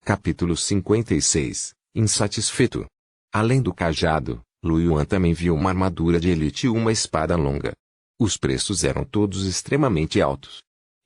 Capítulo 56. Insatisfeito. Além do cajado, Lu Yuan também viu uma armadura de elite e uma espada longa. Os preços eram todos extremamente altos.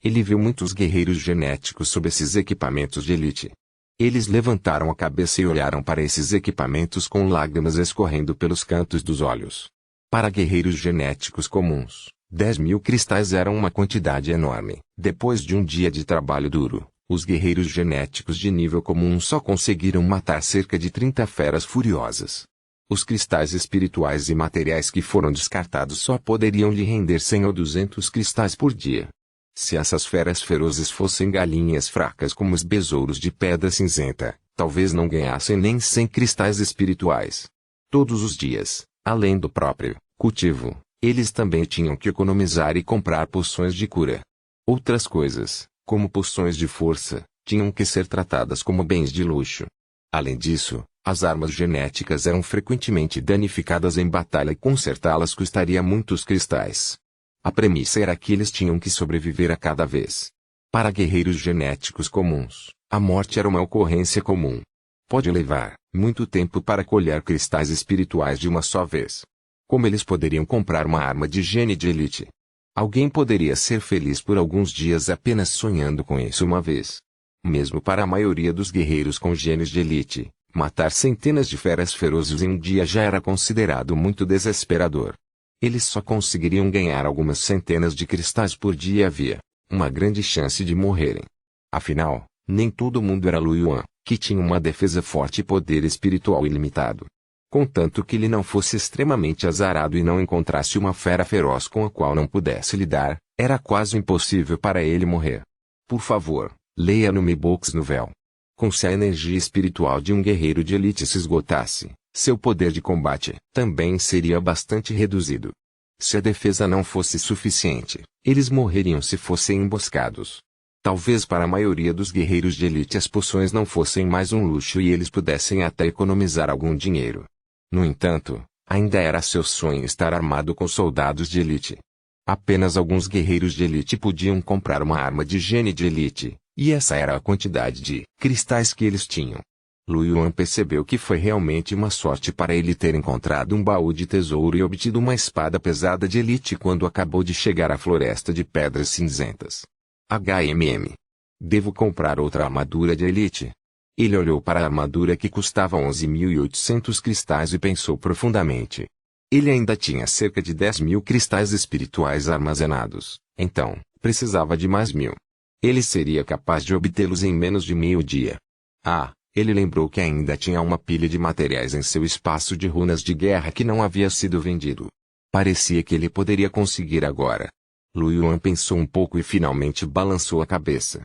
Ele viu muitos guerreiros genéticos sob esses equipamentos de elite. Eles levantaram a cabeça e olharam para esses equipamentos com lágrimas escorrendo pelos cantos dos olhos. Para guerreiros genéticos comuns, 10.000 cristais eram uma quantidade enorme. Depois de um dia de trabalho duro, os guerreiros genéticos de nível comum só conseguiram matar cerca de 30 feras furiosas. Os cristais espirituais e materiais que foram descartados só poderiam lhe render 100 ou 200 cristais por dia. Se essas feras ferozes fossem galinhas fracas como os besouros de pedra cinzenta, talvez não ganhassem nem 100 cristais espirituais. Todos os dias, além do próprio cultivo, eles também tinham que economizar e comprar poções de cura. Outras coisas, como poções de força, tinham que ser tratadas como bens de luxo. Além disso, as armas genéticas eram frequentemente danificadas em batalha e consertá-las custaria muitos cristais. A premissa era que eles tinham que sobreviver a cada vez. Para guerreiros genéticos comuns, a morte era uma ocorrência comum. Pode levar muito tempo para colher cristais espirituais de uma só vez. Como eles poderiam comprar uma arma de gene de elite? Alguém poderia ser feliz por alguns dias apenas sonhando com isso uma vez. Mesmo para a maioria dos guerreiros com genes de elite, matar centenas de feras ferozes em um dia já era considerado muito desesperador. Eles só conseguiriam ganhar algumas centenas de cristais por dia e havia uma grande chance de morrerem. Afinal, nem todo mundo era Lu Yuan, que tinha uma defesa forte e poder espiritual ilimitado. Contanto que ele não fosse extremamente azarado e não encontrasse uma fera feroz com a qual não pudesse lidar, era quase impossível para ele morrer. Por favor, leia no Mi Books Novel. Como se a energia espiritual de um guerreiro de elite se esgotasse, seu poder de combate também seria bastante reduzido. Se a defesa não fosse suficiente, eles morreriam se fossem emboscados. Talvez para a maioria dos guerreiros de elite as poções não fossem mais um luxo e eles pudessem até economizar algum dinheiro. No entanto, ainda era seu sonho estar armado com soldados de elite. Apenas alguns guerreiros de elite podiam comprar uma arma de gene de elite, e essa era a quantidade de cristais que eles tinham. Lu Yuan percebeu que foi realmente uma sorte para ele ter encontrado um baú de tesouro e obtido uma espada pesada de elite quando acabou de chegar à floresta de pedras cinzentas. Devo comprar outra armadura de elite? Ele olhou para a armadura que custava 11.800 cristais e pensou profundamente. Ele ainda tinha cerca de 10.000 cristais espirituais armazenados, então, precisava de mais 1.000. Ele seria capaz de obtê-los em menos de meio-dia. Ele lembrou que ainda tinha uma pilha de materiais em seu espaço de runas de guerra que não havia sido vendido. Parecia que ele poderia conseguir agora. Lu Yuan pensou um pouco e finalmente balançou a cabeça.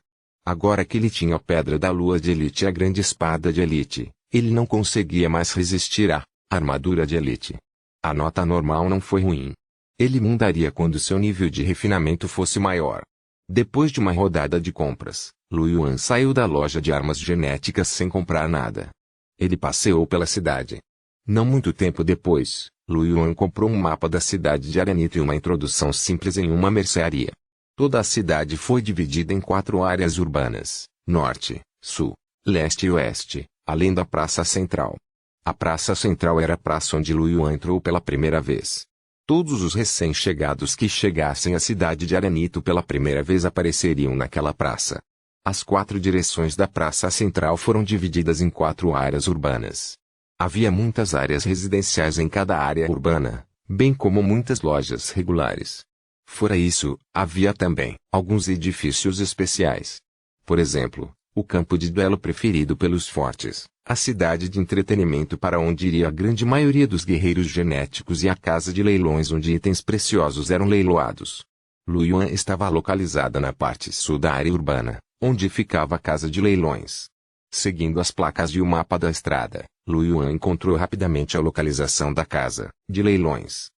Agora que ele tinha a pedra da lua de elite e a grande espada de elite, ele não conseguia mais resistir à armadura de elite. A nota normal não foi ruim. Ele mudaria quando seu nível de refinamento fosse maior. Depois de uma rodada de compras, Lu Yuan saiu da loja de armas genéticas sem comprar nada. Ele passeou pela cidade. Não muito tempo depois, Lu Yuan comprou um mapa da cidade de Aranito e uma introdução simples em uma mercearia. Toda a cidade foi dividida em 4 áreas urbanas: norte, sul, leste e oeste, além da praça central. A praça central era a praça onde Lu Yuan entrou pela primeira vez. Todos os recém-chegados que chegassem à cidade de Aranito pela primeira vez apareceriam naquela praça. As 4 direções da praça central foram divididas em 4 áreas urbanas. Havia muitas áreas residenciais em cada área urbana, bem como muitas lojas regulares. Fora isso, havia também alguns edifícios especiais. Por exemplo, o campo de duelo preferido pelos fortes, a cidade de entretenimento para onde iria a grande maioria dos guerreiros genéticos e a casa de leilões onde itens preciosos eram leiloados. Lu Yuan estava localizada na parte sul da área urbana, onde ficava a casa de leilões. Seguindo as placas e o mapa da estrada, Lu Yuan encontrou rapidamente a localização da casa de leilões.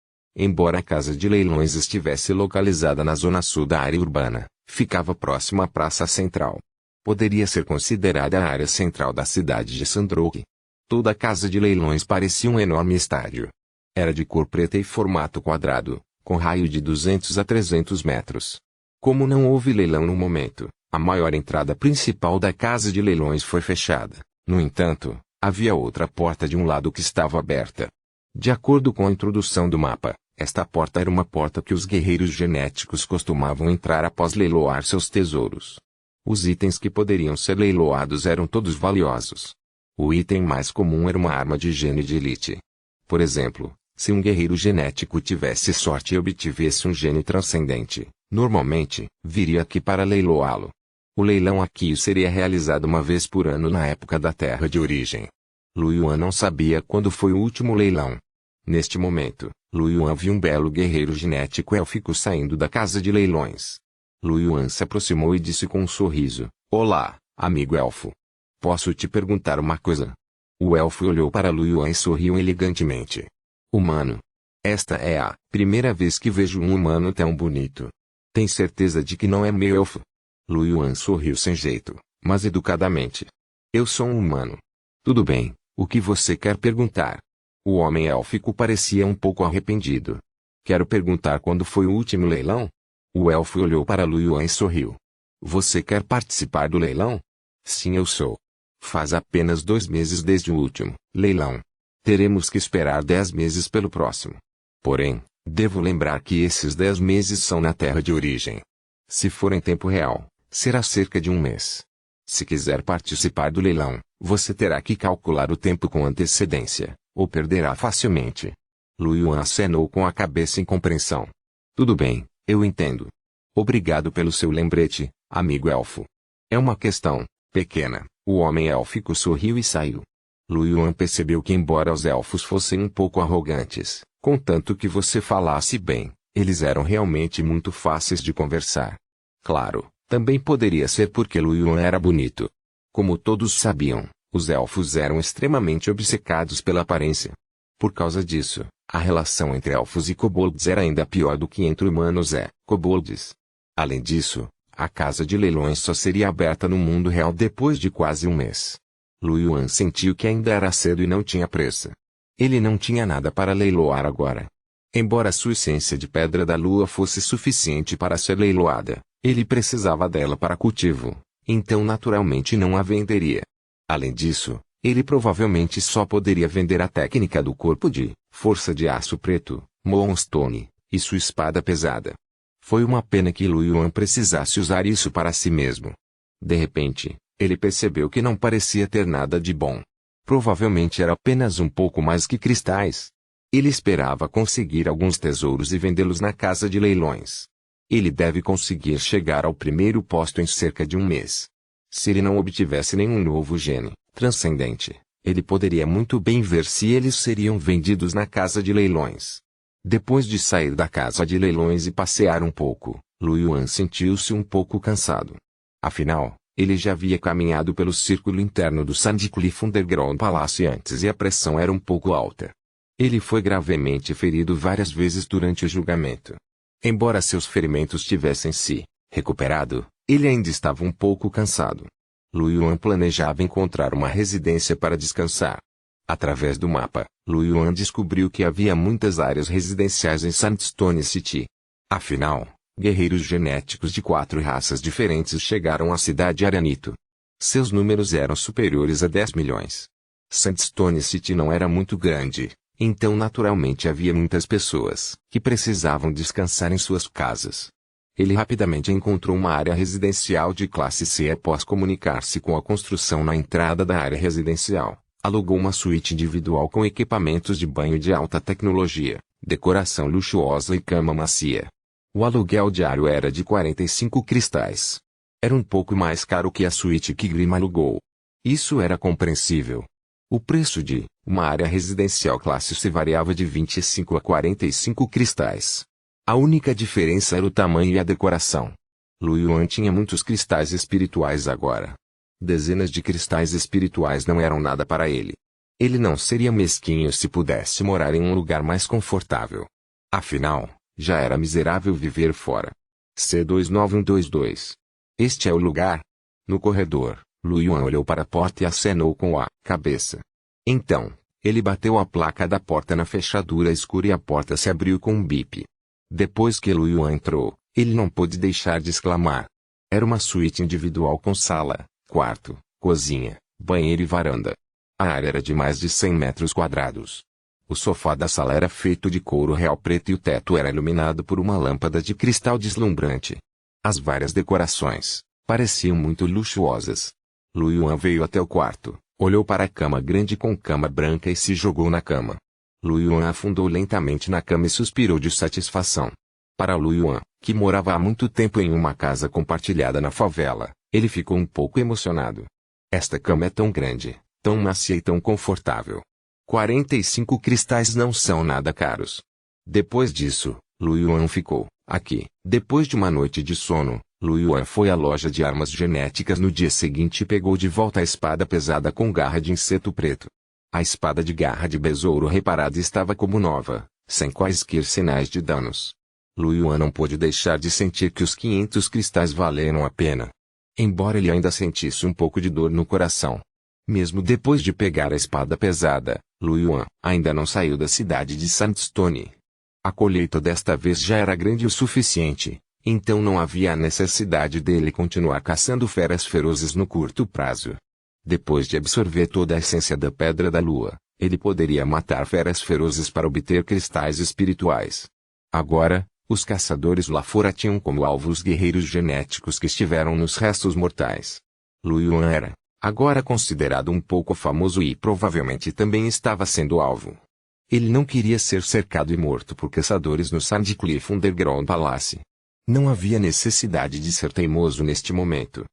Embora a casa de leilões estivesse localizada na zona sul da área urbana, ficava próxima à praça central. Poderia ser considerada a área central da cidade de Sandroke. Toda a casa de leilões parecia um enorme estádio. Era de cor preta e formato quadrado, com raio de 200 a 300 metros. Como não houve leilão no momento, A maior entrada principal da casa de leilões foi fechada. No entanto, havia outra porta de um lado que estava aberta. De acordo com a introdução do mapa, esta porta era uma porta que os guerreiros genéticos costumavam entrar após leiloar seus tesouros. Os itens que poderiam ser leiloados eram todos valiosos. O item mais comum era uma arma de gene de elite. Por exemplo, se um guerreiro genético tivesse sorte e obtivesse um gene transcendente, normalmente, viria aqui para leiloá-lo. O leilão aqui seria realizado uma vez por ano na época da Terra de Origem. Lu Yuan não sabia quando foi o último leilão. Neste momento, Lu Yuan viu um belo guerreiro genético élfico saindo da casa de leilões. Lu Yuan se aproximou e disse com um sorriso: "Olá, amigo elfo. Posso te perguntar uma coisa?" O elfo olhou para Lu Yuan e sorriu elegantemente. "Humano. Esta é a primeira vez que vejo um humano tão bonito. Tem certeza de que não é meu elfo?" Lu Yuan sorriu sem jeito, mas educadamente. "Eu sou um humano." "Tudo bem, o que você quer perguntar?" O homem élfico parecia um pouco arrependido. "Quero perguntar quando foi o último leilão?" O elfo olhou para Lu Yuan e sorriu. "Você quer participar do leilão?" "Sim, eu sou." "Faz apenas 2 meses desde o último leilão. Teremos que esperar 10 meses pelo próximo. Porém, devo lembrar que esses 10 meses são na Terra de Origem. Se for em tempo real, será cerca de 1 mês. Se quiser participar do leilão, você terá que calcular o tempo com antecedência, ou perderá facilmente." Lu Yuan acenou com a cabeça em compreensão. "Tudo bem, eu entendo. Obrigado pelo seu lembrete, amigo elfo. É uma questão pequena." O homem élfico sorriu e saiu. Lu Yuan percebeu que, embora os elfos fossem um pouco arrogantes, contanto que você falasse bem, eles eram realmente muito fáceis de conversar. Claro, também poderia ser porque Lu Yuan era bonito. Como todos sabiam, os elfos eram extremamente obcecados pela aparência. Por causa disso, a relação entre elfos e kobolds era ainda pior do que entre humanos e kobolds. Além disso, a casa de leilões só seria aberta no mundo real depois de quase 1 mês. Lu Yuan sentiu que ainda era cedo e não tinha pressa. Ele não tinha nada para leiloar agora. Embora sua essência de pedra da lua fosse suficiente para ser leiloada, ele precisava dela para cultivo, então naturalmente não a venderia. Além disso, ele provavelmente só poderia vender a técnica do corpo de força de aço preto, Moonstone, e sua espada pesada. Foi uma pena que Lu Yuan precisasse usar isso para si mesmo. De repente, ele percebeu que não parecia ter nada de bom. Provavelmente era apenas um pouco mais que cristais. Ele esperava conseguir alguns tesouros e vendê-los na casa de leilões. Ele deve conseguir chegar ao primeiro posto em cerca de 1 mês. Se ele não obtivesse nenhum novo gene transcendente, ele poderia muito bem ver se eles seriam vendidos na casa de leilões. Depois de sair da casa de leilões e passear um pouco, Lu Yuan sentiu-se um pouco cansado. Afinal, ele já havia caminhado pelo círculo interno do Sandcliff Underground Palace antes e a pressão era um pouco alta. Ele foi gravemente ferido várias vezes durante o julgamento. Embora seus ferimentos tivessem se recuperado, ele ainda estava um pouco cansado. Lu Yuan planejava encontrar uma residência para descansar. Através do mapa, Lu Yuan descobriu que havia muitas áreas residenciais em Sandstone City. Afinal, guerreiros genéticos de 4 raças diferentes chegaram à cidade Aranito. Seus números eram superiores a 10 milhões. Sandstone City não era muito grande, então naturalmente havia muitas pessoas que precisavam descansar em suas casas. Ele rapidamente encontrou uma área residencial de classe C após comunicar-se com a construção na entrada da área residencial. Alugou uma suíte individual com equipamentos de banho de alta tecnologia, decoração luxuosa e cama macia. O aluguel diário era de 45 cristais. Era um pouco mais caro que a suíte que Grimm alugou. Isso era compreensível. O preço de uma área residencial classe C variava de 25 a 45 cristais. A única diferença era o tamanho e a decoração. Lu Yuan tinha muitos cristais espirituais agora. Dezenas de cristais espirituais não eram nada para ele. Ele não seria mesquinho se pudesse morar em um lugar mais confortável. Afinal, já era miserável viver fora. C29122. Este é o lugar? No corredor, Lu Yuan olhou para a porta e acenou com a cabeça. Então, ele bateu a placa da porta na fechadura escura e a porta se abriu com um bip. Depois que Lu Yuan entrou, ele não pôde deixar de exclamar. Era uma suíte individual com sala, quarto, cozinha, banheiro e varanda. A área era de mais de 100 metros quadrados. O sofá da sala era feito de couro real preto e o teto era iluminado por uma lâmpada de cristal deslumbrante. As várias decorações pareciam muito luxuosas. Lu Yuan veio até o quarto, olhou para a cama grande com cama branca e se jogou na cama. Lu Yuan afundou lentamente na cama e suspirou de satisfação. Para Lu Yuan, que morava há muito tempo em uma casa compartilhada na favela, ele ficou um pouco emocionado. Esta cama é tão grande, tão macia e tão confortável. 45 cristais não são nada caros. Depois disso, Lu Yuan ficou aqui. Depois de uma noite de sono, Lu Yuan foi à loja de armas genéticas no dia seguinte e pegou de volta a espada pesada com garra de inseto preto. A espada de garra de besouro reparada estava como nova, sem quaisquer sinais de danos. Lu Yuan não pôde deixar de sentir que os 500 cristais valeram a pena. Embora ele ainda sentisse um pouco de dor no coração. Mesmo depois de pegar a espada pesada, Lu Yuan ainda não saiu da cidade de Sandstone. A colheita desta vez já era grande o suficiente, então não havia a necessidade dele continuar caçando feras ferozes no curto prazo. Depois de absorver toda a essência da Pedra da Lua, ele poderia matar feras ferozes para obter cristais espirituais. Agora, os caçadores lá fora tinham como alvo os guerreiros genéticos que estiveram nos restos mortais. Lu Yuan era, agora considerado um pouco famoso e provavelmente também estava sendo alvo. Ele não queria ser cercado e morto por caçadores no Sandcliff Underground Palace. Não havia necessidade de ser teimoso neste momento.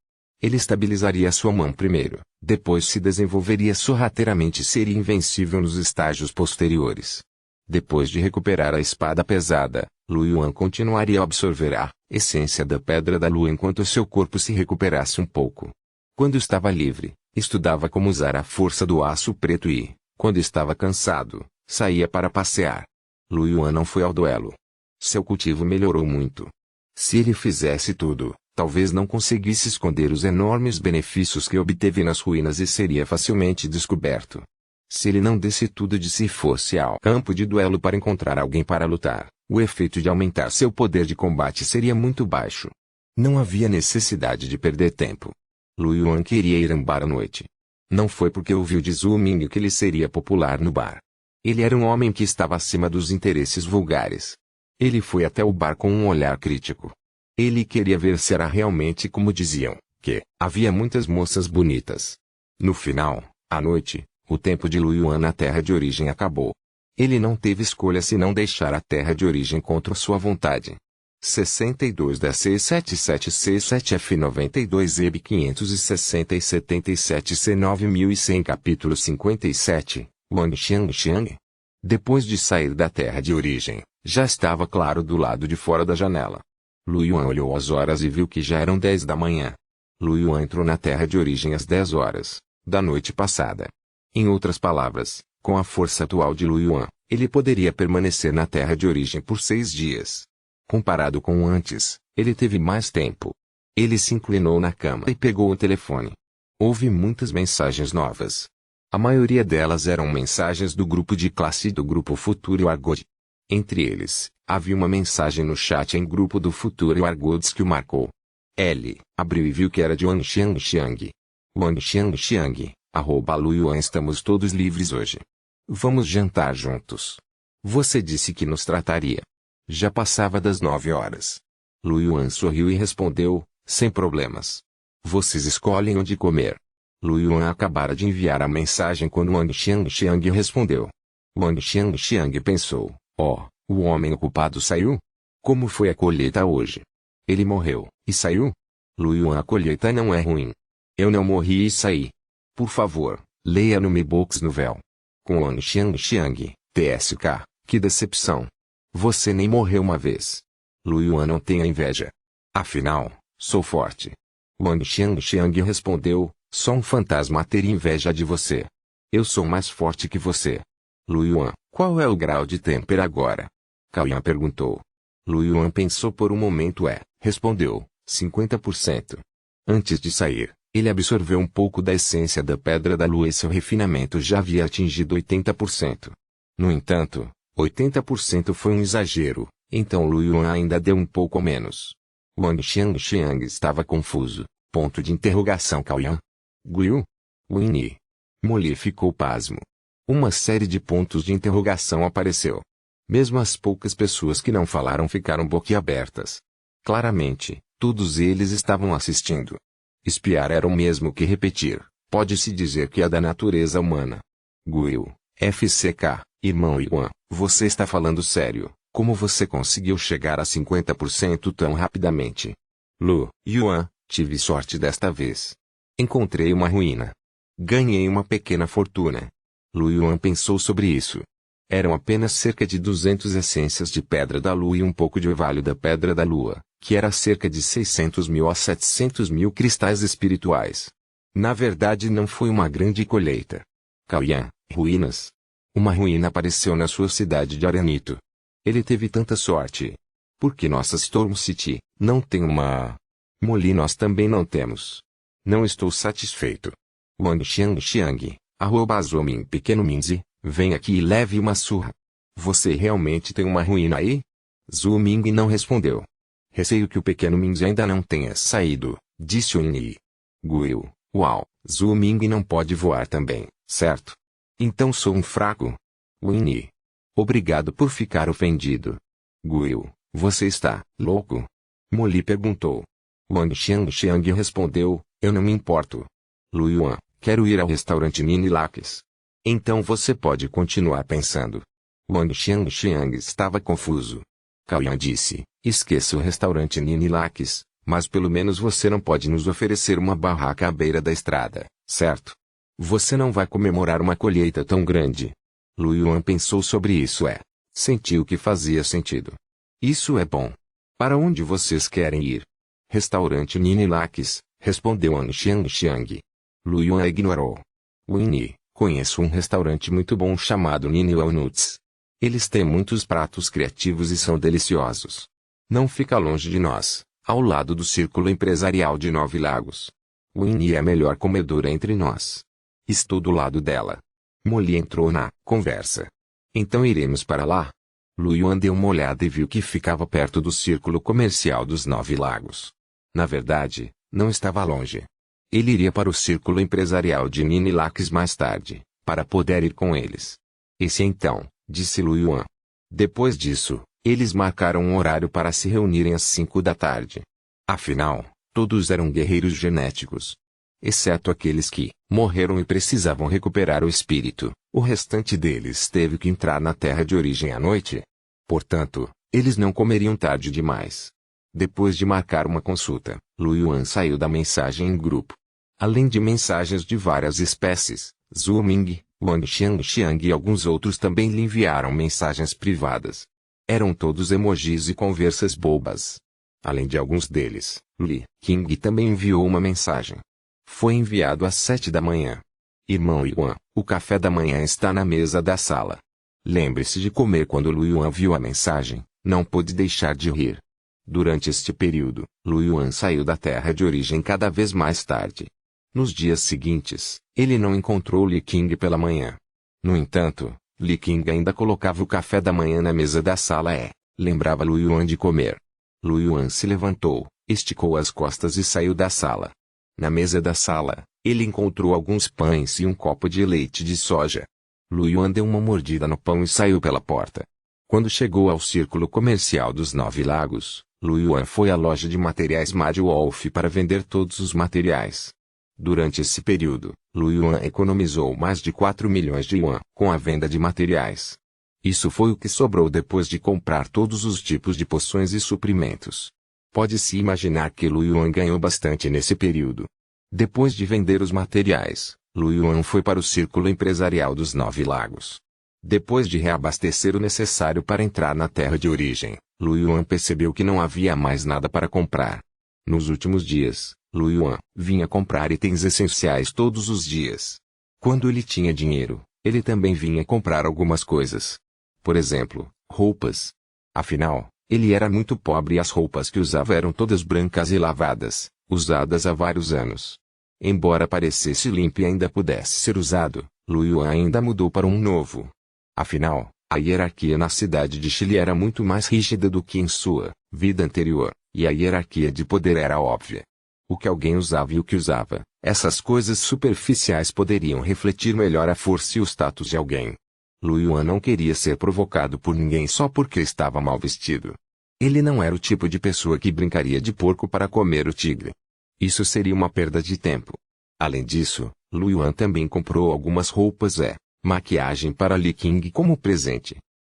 Ele estabilizaria sua mão primeiro, depois se desenvolveria sorrateiramente e seria invencível nos estágios posteriores. Depois de recuperar a espada pesada, Lu Yuan continuaria a absorver a essência da Pedra da Lua enquanto seu corpo se recuperasse um pouco. Quando estava livre, estudava como usar a força do aço preto e, quando estava cansado, saía para passear. Lu Yuan não foi ao duelo. Seu cultivo melhorou muito. Se ele fizesse tudo, talvez não conseguisse esconder os enormes benefícios que obteve nas ruínas e seria facilmente descoberto. Se ele não desse tudo de si e fosse ao campo de duelo para encontrar alguém para lutar, o efeito de aumentar seu poder de combate seria muito baixo. Não havia necessidade de perder tempo. Lu Yuan queria ir a um bar à noite. Não foi porque ouviu de Zhu Ming que ele seria popular no bar. Ele era um homem que estava acima dos interesses vulgares. Ele foi até o bar com um olhar crítico. Ele queria ver se era realmente como diziam, que havia muitas moças bonitas. No final, à noite, o tempo de Lu Yuan na terra de origem acabou. Ele não teve escolha senão deixar a terra de origem contra sua vontade. 62 da C7767F92 EB 560 e 77 C9100 Capítulo 57, Wang Xiang. Depois de sair da terra de origem, já estava claro do lado de fora da janela. Lu Yuan olhou as horas e viu que já eram 10 da manhã. Lu Yuan entrou na terra de origem às 10 horas da noite passada. Em outras palavras, com a força atual de Lu Yuan, ele poderia permanecer na terra de origem por 6 dias. Comparado com antes, ele teve mais tempo. Ele se inclinou na cama e pegou o telefone. Houve muitas mensagens novas. A maioria delas eram mensagens do grupo de classe do grupo Futuro Argod. Entre eles, havia uma mensagem no chat em grupo do Futuro Argods que o marcou. Ele abriu e viu que era de Wang Xiang. Wang Xiang, @Lu Yuan estamos todos livres hoje. Vamos jantar juntos. Você disse que nos trataria. Já passava das 9 horas. Lu Yuan sorriu e respondeu, sem problemas. Vocês escolhem onde comer. Lu Yuan acabara de enviar a mensagem quando Wang Xiang respondeu. Wang Xiang pensou, o homem ocupado saiu? Como foi a colheita hoje? Ele morreu, e saiu? Lu Yuan, a colheita não é ruim. Eu não morri e saí. Por favor, leia no Mibox Novel. Com Wang Xiang, TSK, que decepção. Você nem morreu uma vez. Lu Yuan, não tenha inveja. Afinal, sou forte. Wang Xiang respondeu, só um fantasma teria inveja de você. Eu sou mais forte que você. Lu Yuan, qual é o grau de Temper agora? Cao Yan perguntou. Lu Yuan pensou por um momento e respondeu, 50%. Antes de sair, ele absorveu um pouco da essência da Pedra da Lua e seu refinamento já havia atingido 80%. No entanto, 80% foi um exagero, então Lu Yuan ainda deu um pouco menos. Wang Xiang estava confuso. Ponto de interrogação. Caoyan? Guiu? Winnie? Molly ficou pasmo. Uma série de pontos de interrogação apareceu. Mesmo as poucas pessoas que não falaram ficaram boquiabertas. Claramente, todos eles estavam assistindo. Espiar era o mesmo que repetir. Pode-se dizer que é da natureza humana. Guiu, FCK, irmão Yuan, você está falando sério? Como você conseguiu chegar a 50% tão rapidamente? Lu, Yuan, tive sorte desta vez. Encontrei uma ruína. Ganhei uma pequena fortuna. Lu Yuan pensou sobre isso. Eram apenas cerca de 200 essências de pedra da lua e um pouco de orvalho da pedra da lua, que era cerca de 600 mil a 700 mil cristais espirituais. Na verdade não foi uma grande colheita. Caoyan, ruínas. Uma ruína apareceu na sua cidade de Aranito. Ele teve tanta sorte. Porque nossa Storm City não tem uma... Molly, nós também não temos. Não estou satisfeito. Wang Xiang, @Zomin pequeno Minzi, vem aqui e leve uma surra. Você realmente tem uma ruína aí? Zhu Ming não respondeu. Receio que o pequeno Minzi ainda não tenha saído, disse Winnie. Guiu, uau, Zhu Ming não pode voar também, certo? Então sou um fraco? Winnie. Obrigado por ficar ofendido. Guiu, você está louco? Molly perguntou. Wang Xiang respondeu, eu não me importo. Lu Yuan, quero ir ao restaurante Nini Lakes. Então você pode continuar pensando. Wang Xiang estava confuso. Caoyan disse, esqueça o restaurante Nini Lakes, mas pelo menos você não pode nos oferecer uma barraca à beira da estrada, certo? Você não vai comemorar uma colheita tão grande. Lu Yuan pensou sobre isso sentiu que fazia sentido. Isso é bom. Para onde vocês querem ir? Restaurante Nini Lakes, respondeu Wang Xiang. Lu Yuan ignorou. Winnie, conheço um restaurante muito bom chamado Nini Walnuts. Eles têm muitos pratos criativos e são deliciosos. Não fica longe de nós, ao lado do Círculo Empresarial de Nove Lagos. Winnie é a melhor comedora entre nós. Estou do lado dela. Molly entrou na conversa. Então iremos para lá? Lu Yuan deu uma olhada e viu que ficava perto do Círculo Comercial dos Nove Lagos. Na verdade, não estava longe. Ele iria para o Círculo Empresarial de Nini Lakes mais tarde, para poder ir com eles. Esse então, disse Lu Yuan. Depois disso, eles marcaram um horário para se reunirem às 5 da tarde. Afinal, todos eram guerreiros genéticos. Exceto aqueles que morreram e precisavam recuperar o espírito, o restante deles teve que entrar na terra de origem à noite. Portanto, eles não comeriam tarde demais. Depois de marcar uma consulta, Lu Yuan saiu da mensagem em grupo. Além de mensagens de várias espécies, Zhu Ming, Wang Xiang e alguns outros também lhe enviaram mensagens privadas. Eram todos emojis e conversas bobas. Além de alguns deles, Li King também enviou uma mensagem. Foi enviado às 7 da manhã. Irmão Yuan, o café da manhã está na mesa da sala. Lembre-se de comer. Quando Lu Yuan viu a mensagem, não pôde deixar de rir. Durante este período, Lu Yuan saiu da terra de origem cada vez mais tarde. Nos dias seguintes, ele não encontrou Li King pela manhã. No entanto, Li King ainda colocava o café da manhã na mesa da sala lembrava Lu Yuan de comer. Lu Yuan se levantou, esticou as costas e saiu da sala. Na mesa da sala, ele encontrou alguns pães e um copo de leite de soja. Lu Yuan deu uma mordida no pão e saiu pela porta. Quando chegou ao Círculo Comercial dos Nove Lagos, Lu Yuan foi à loja de materiais Mad Wolf para vender todos os materiais. Durante esse período, Lu Yuan economizou mais de 4 milhões de yuan com a venda de materiais. Isso foi o que sobrou depois de comprar todos os tipos de poções e suprimentos. Pode-se imaginar que Lu Yuan ganhou bastante nesse período. Depois de vender os materiais, Lu Yuan foi para o Círculo Empresarial dos Nove Lagos. Depois de reabastecer o necessário para entrar na terra de origem, Lu Yuan percebeu que não havia mais nada para comprar. Nos últimos dias, Lu Yuan vinha comprar itens essenciais todos os dias. Quando ele tinha dinheiro, ele também vinha comprar algumas coisas. Por exemplo, roupas. Afinal, ele era muito pobre e as roupas que usava eram todas brancas e lavadas, usadas há vários anos. Embora parecesse limpo e ainda pudesse ser usado, Lu Yuan ainda mudou para um novo. Afinal, a hierarquia na cidade de Chile era muito mais rígida do que em sua vida anterior, E a hierarquia de poder era óbvia. O que alguém usava e o que usava, essas coisas superficiais poderiam refletir melhor a força e o status de alguém. Lu Yuan não queria ser provocado por ninguém só porque estava mal vestido. Ele não era o tipo de pessoa que brincaria de porco para comer o tigre. Isso seria uma perda de tempo. Além disso, Lu Yuan também comprou algumas roupas e maquiagem para Li Qing como presente.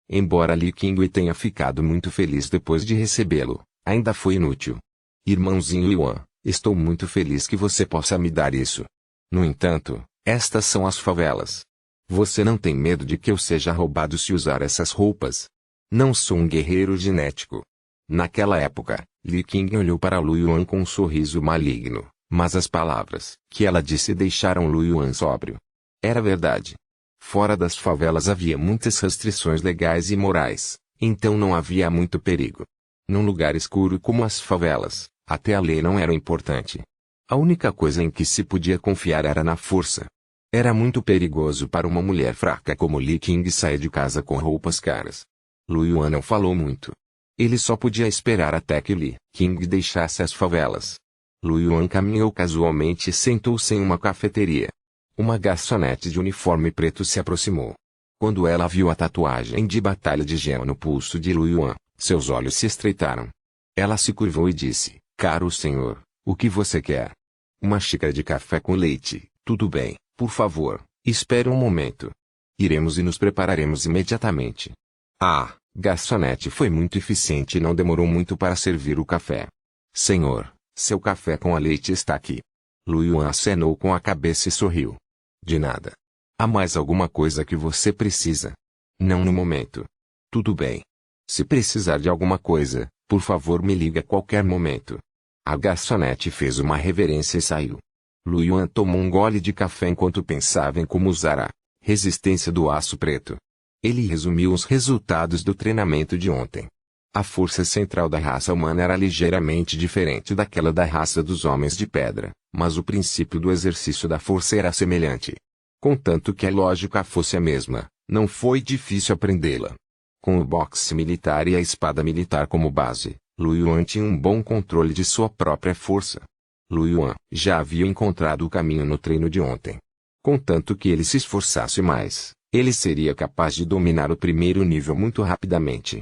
Embora Li Qing tenha ficado muito feliz depois de recebê-lo, ainda foi inútil. Irmãozinho Yuan, estou muito feliz que você possa me dar isso. No entanto, estas são as favelas. Você não tem medo de que eu seja roubado se usar essas roupas? Não sou um guerreiro genético. Naquela época, Li Qing olhou para Lu Yuan com um sorriso maligno, mas as palavras que ela disse deixaram Lu Yuan sóbrio. Era verdade. Fora das favelas havia muitas restrições legais e morais, então não havia muito perigo. Num lugar escuro como as favelas, até a lei não era importante. A única coisa em que se podia confiar era na força. Era muito perigoso para uma mulher fraca como Li Qing sair de casa com roupas caras. Lu Yuan não falou muito. Ele só podia esperar até que Li Qing deixasse as favelas. Lu Yuan caminhou casualmente e sentou-se em uma cafeteria. Uma garçonete de uniforme preto se aproximou. Quando ela viu a tatuagem de batalha de gel no pulso de Lu Yuan, seus olhos se estreitaram. Ela se curvou e disse, caro senhor, o que você quer? Uma xícara de café com leite, tudo bem, por favor, espere um momento. Iremos e nos prepararemos imediatamente. Ah, garçonete foi muito eficiente e não demorou muito para servir o café. Senhor, seu café com a leite está aqui. Lu Yuan acenou com a cabeça e sorriu. De nada. Há mais alguma coisa que você precisa? Não no momento. Tudo bem. Se precisar de alguma coisa, por favor me ligue a qualquer momento. A garçonete fez uma reverência e saiu. Lu Yuan tomou um gole de café enquanto pensava em como usar a resistência do aço preto. Ele resumiu os resultados do treinamento de ontem. A força central da raça humana era ligeiramente diferente daquela da raça dos homens de pedra, mas o princípio do exercício da força era semelhante. Contanto que a lógica fosse a mesma, não foi difícil aprendê-la. Com o boxe militar e a espada militar como base, Lu Yuan tinha um bom controle de sua própria força. Lu Yuan já havia encontrado o caminho no treino de ontem. Contanto que ele se esforçasse mais, ele seria capaz de dominar o primeiro nível muito rapidamente.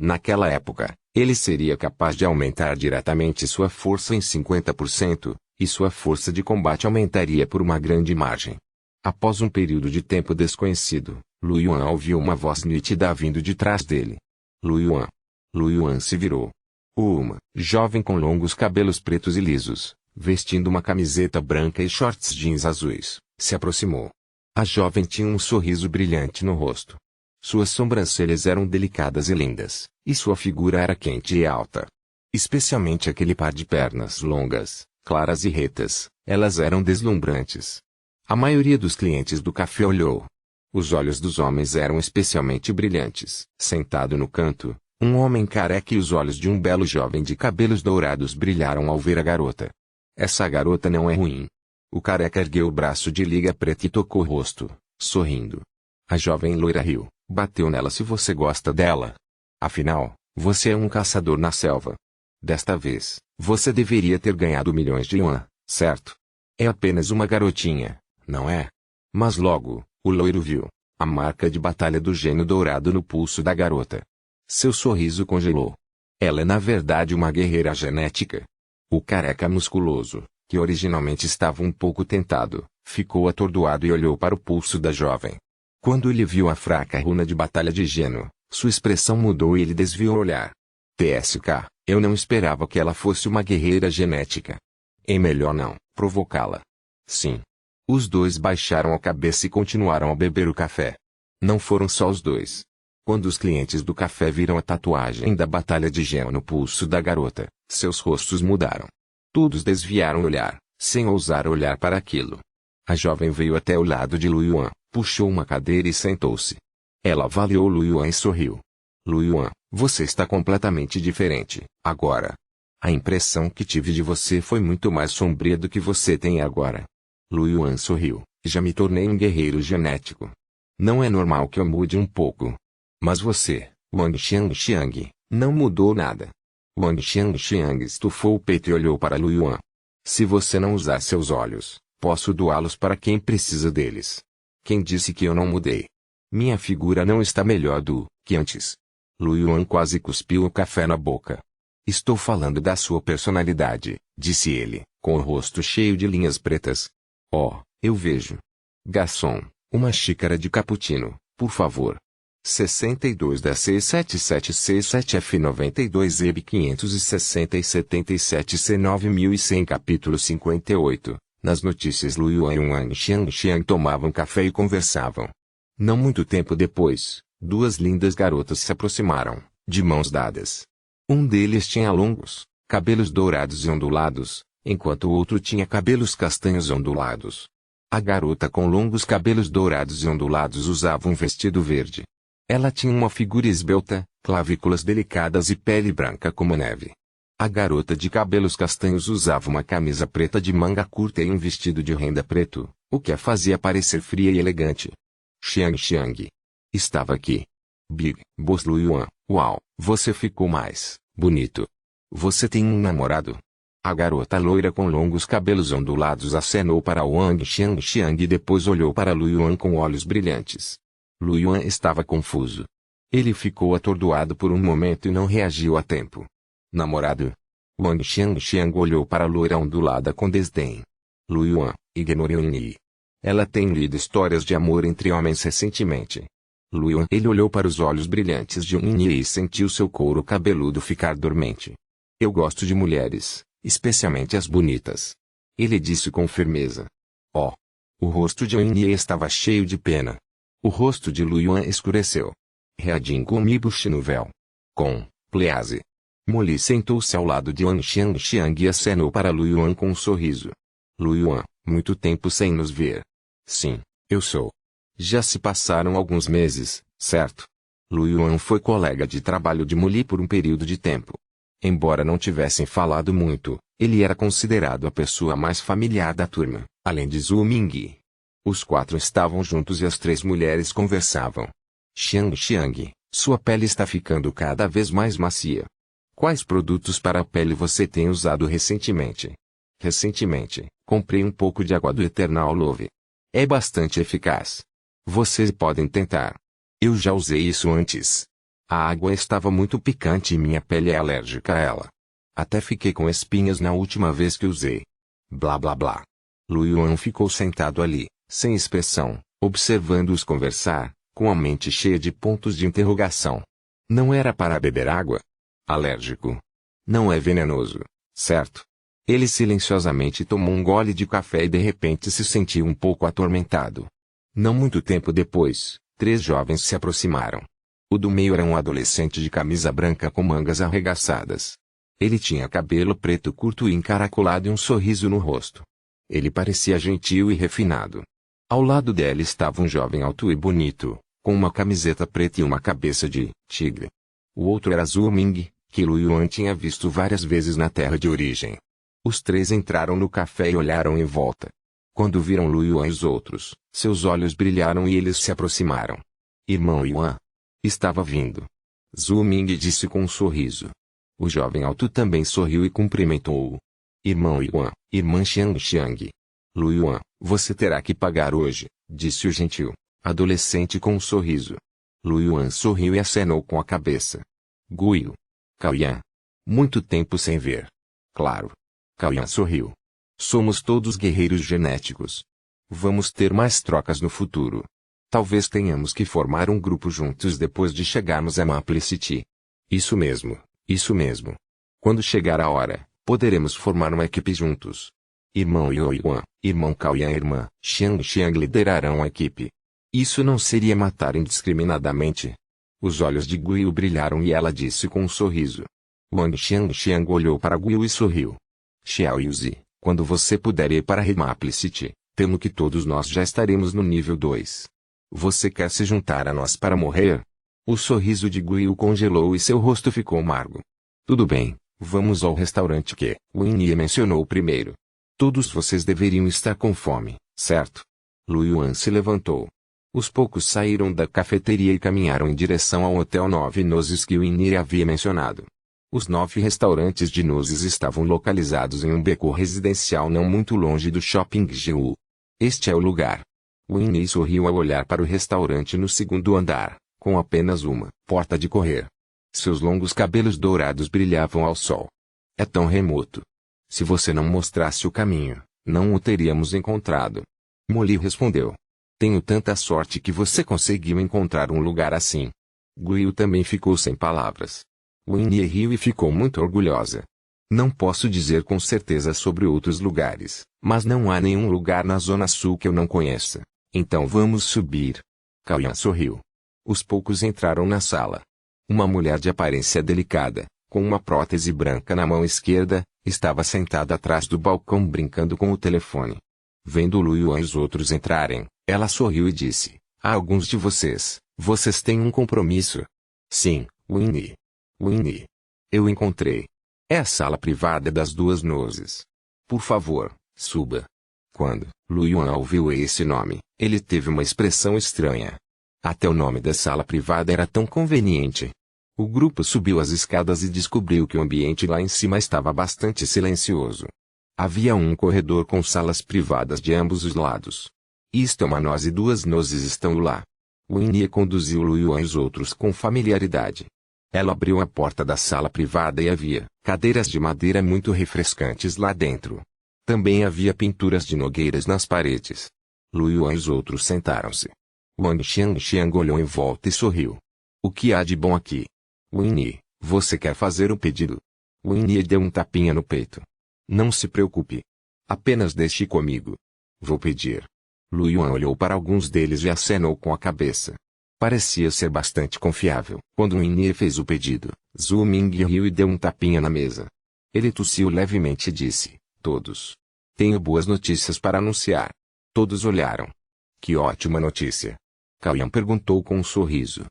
Naquela época, ele seria capaz de aumentar diretamente sua força em 50%, e sua força de combate aumentaria por uma grande margem. Após um período de tempo desconhecido, Lu Yuan ouviu uma voz nítida vindo de trás dele. Lu Yuan. Lu Yuan se virou. Uma jovem com longos cabelos pretos e lisos, vestindo uma camiseta branca e shorts jeans azuis, se aproximou. A jovem tinha um sorriso brilhante no rosto. Suas sobrancelhas eram delicadas e lindas, e sua figura era quente e alta. Especialmente aquele par de pernas longas, claras e retas, elas eram deslumbrantes. A maioria dos clientes do café olhou. Os olhos dos homens eram especialmente brilhantes. Sentado no canto, um homem careca e os olhos de um belo jovem de cabelos dourados brilharam ao ver a garota. Essa garota não é ruim. O careca ergueu o braço de liga preta e tocou o rosto, sorrindo. A jovem loira riu. Bateu nela se você gosta dela. Afinal, você é um caçador na selva. Desta vez, você deveria ter ganhado milhões de yuan, certo? É apenas uma garotinha, não é? Mas logo, o loiro viu a marca de batalha do gênio dourado no pulso da garota. Seu sorriso congelou. Ela é na verdade uma guerreira genética. O careca musculoso, que originalmente estava um pouco tentado, ficou atordoado e olhou para o pulso da jovem. Quando ele viu a fraca runa de batalha de Geno, sua expressão mudou e ele desviou o olhar. TSK, eu não esperava que ela fosse uma guerreira genética. É melhor não provocá-la. Sim. Os dois baixaram a cabeça e continuaram a beber o café. Não foram só os dois. Quando os clientes do café viram a tatuagem da batalha de Geno no pulso da garota, seus rostos mudaram. Todos desviaram o olhar, sem ousar olhar para aquilo. A jovem veio até o lado de Lu Yuan, puxou uma cadeira e sentou-se. Ela avaliou Lu Yuan e sorriu. Lu Yuan, você está completamente diferente, agora. A impressão que tive de você foi muito mais sombria do que você tem agora. Lu Yuan sorriu. Já me tornei um guerreiro genético. Não é normal que eu mude um pouco. Mas você, Wang Xiang, não mudou nada. Wang Xiang estufou o peito e olhou para Lu Yuan. Se você não usar seus olhos, posso doá-los para quem precisa deles. Quem disse que eu não mudei? Minha figura não está melhor do que antes. Lu Yuan quase cuspiu o café na boca. Estou falando da sua personalidade, disse ele, com o rosto cheio de linhas pretas. Oh, eu vejo. Garçom, uma xícara de cappuccino, por favor. 62 da C77C7F92 EB 560 e 77 C9100 Capítulo 58. Nas notícias, Lu Yuan e Wang Xiang tomavam café e conversavam. Não muito tempo depois, duas lindas garotas se aproximaram, de mãos dadas. Um deles tinha longos cabelos dourados e ondulados, enquanto o outro tinha cabelos castanhos ondulados. A garota com longos cabelos dourados e ondulados usava um vestido verde. Ela tinha uma figura esbelta, clavículas delicadas e pele branca como neve. A garota de cabelos castanhos usava uma camisa preta de manga curta e um vestido de renda preto, o que a fazia parecer fria e elegante. Xiang. Estava aqui. Big Boss Lu Yuan, uau, você ficou mais bonito. Você tem um namorado? A garota loira com longos cabelos ondulados acenou para Wang Xiang e depois olhou para Lu Yuan com olhos brilhantes. Lu Yuan estava confuso. Ele ficou atordoado por um momento e não reagiu a tempo. Namorado? Wang Xiang olhou para a loira ondulada com desdém. Lu Yuan, ignore Yunyi. Ela tem lido histórias de amor entre homens recentemente. Lu Yuan. Ele olhou para os olhos brilhantes de Yunyi e sentiu seu couro cabeludo ficar dormente. Eu gosto de mulheres, especialmente as bonitas. Ele disse com firmeza. Oh! O rosto de Yunyi estava cheio de pena. O rosto de Lu Yuan escureceu. Reading comigo Shinuvel. Com please. Molly sentou-se ao lado de Wang Xiang e acenou para Lu Yuan com um sorriso. Lu Yuan, muito tempo sem nos ver. Sim, eu sou. Já se passaram alguns meses, certo? Lu Yuan foi colega de trabalho de Molly por um período de tempo. Embora não tivessem falado muito, ele era considerado a pessoa mais familiar da turma, além de Zhu Ming. Os quatro estavam juntos e as três mulheres conversavam. Xiang, sua pele está ficando cada vez mais macia. Quais produtos para a pele você tem usado recentemente? Recentemente, comprei um pouco de água do Eternal Love. É bastante eficaz. Vocês podem tentar. Eu já usei isso antes. A água estava muito picante e minha pele é alérgica a ela. Até fiquei com espinhas na última vez que usei. Blá blá blá. Lu Yuan ficou sentado ali, sem expressão, observando-os conversar, com a mente cheia de pontos de interrogação. Não era para beber água? Alérgico. Não é venenoso, certo? Ele silenciosamente tomou um gole de café e de repente se sentiu um pouco atormentado. Não muito tempo depois, três jovens se aproximaram. O do meio era um adolescente de camisa branca com mangas arregaçadas. Ele tinha cabelo preto curto e encaracolado e um sorriso no rosto. Ele parecia gentil e refinado. Ao lado dela estava um jovem alto e bonito, com uma camiseta preta e uma cabeça de tigre. O outro era Zhu Ming, que Lu Yuan tinha visto várias vezes na terra de origem. Os três entraram no café e olharam em volta. Quando viram Lu Yuan e os outros, seus olhos brilharam e eles se aproximaram. Irmão Yuan. Estava vindo. Zhu Ming disse com um sorriso. O jovem alto também sorriu e cumprimentou-o. Irmão Yuan, irmã Xiang. Lu Yuan, você terá que pagar hoje, disse o gentil adolescente com um sorriso. Lu Yuan sorriu e acenou com a cabeça. Guiu. Caoyan. Muito tempo sem ver. Claro. Caoyan sorriu. Somos todos guerreiros genéticos. Vamos ter mais trocas no futuro. Talvez tenhamos que formar um grupo juntos depois de chegarmos a Maple City. Isso mesmo, isso mesmo. Quando chegar a hora, poderemos formar uma equipe juntos. Irmão Yuan, irmão Caoyan e irmã Xiang liderarão a equipe. Isso não seria matar indiscriminadamente? Os olhos de Guiu brilharam e ela disse com um sorriso. Wang Xiang olhou para Guiu e sorriu. Xiao Yuzi, quando você puder ir para Maple City, temo que todos nós já estaremos no nível 2. Você quer se juntar a nós para morrer? O sorriso de Guiu congelou e seu rosto ficou amargo. Tudo bem, vamos ao restaurante que Winnie mencionou primeiro. Todos vocês deveriam estar com fome, certo? Lu Yuan se levantou. Os poucos saíram da cafeteria e caminharam em direção ao Hotel 9 Nozes que Winnie havia mencionado. Os 9 restaurantes de nozes estavam localizados em um beco residencial não muito longe do Shopping Jeju. Este é o lugar. Winnie sorriu ao olhar para o restaurante no segundo andar, com apenas uma porta de correr. Seus longos cabelos dourados brilhavam ao sol. É tão remoto. Se você não mostrasse o caminho, não o teríamos encontrado. Molly respondeu. Tenho tanta sorte que você conseguiu encontrar um lugar assim. Guil também ficou sem palavras. Winnie riu e ficou muito orgulhosa. Não posso dizer com certeza sobre outros lugares, mas não há nenhum lugar na Zona Sul que eu não conheça. Então vamos subir. Kaoyan sorriu. Os poucos entraram na sala. Uma mulher de aparência delicada, com uma prótese branca na mão esquerda, estava sentada atrás do balcão brincando com o telefone. Vendo Lu Yuan e os outros entrarem, ela sorriu e disse, há alguns de vocês têm um compromisso? Sim, Winnie. Winnie. Eu encontrei. É a sala privada das 2 nozes. Por favor, suba. Quando Lu Yuan ouviu esse nome, ele teve uma expressão estranha. Até o nome da sala privada era tão conveniente. O grupo subiu as escadas e descobriu que o ambiente lá em cima estava bastante silencioso. Havia um corredor com salas privadas de ambos os lados. Isto é uma noz e 2 nozes estão lá. Winnie conduziu Lu Yuan e os outros com familiaridade. Ela abriu a porta da sala privada e havia cadeiras de madeira muito refrescantes lá dentro. Também havia pinturas de nogueiras nas paredes. Lu Yuan e os outros sentaram-se. Wang Xiang olhou em volta e sorriu. O que há de bom aqui? Winnie, você quer fazer um pedido? Winnie deu um tapinha no peito. Não se preocupe. Apenas deixe comigo. Vou pedir. Lu Yuan olhou para alguns deles e acenou com a cabeça. Parecia ser bastante confiável. Quando Winnie fez o pedido, Zhu Ming riu e deu um tapinha na mesa. Ele tossiu levemente e disse, todos. Tenho boas notícias para anunciar. Todos olharam. Que ótima notícia. Kaoyan perguntou com um sorriso.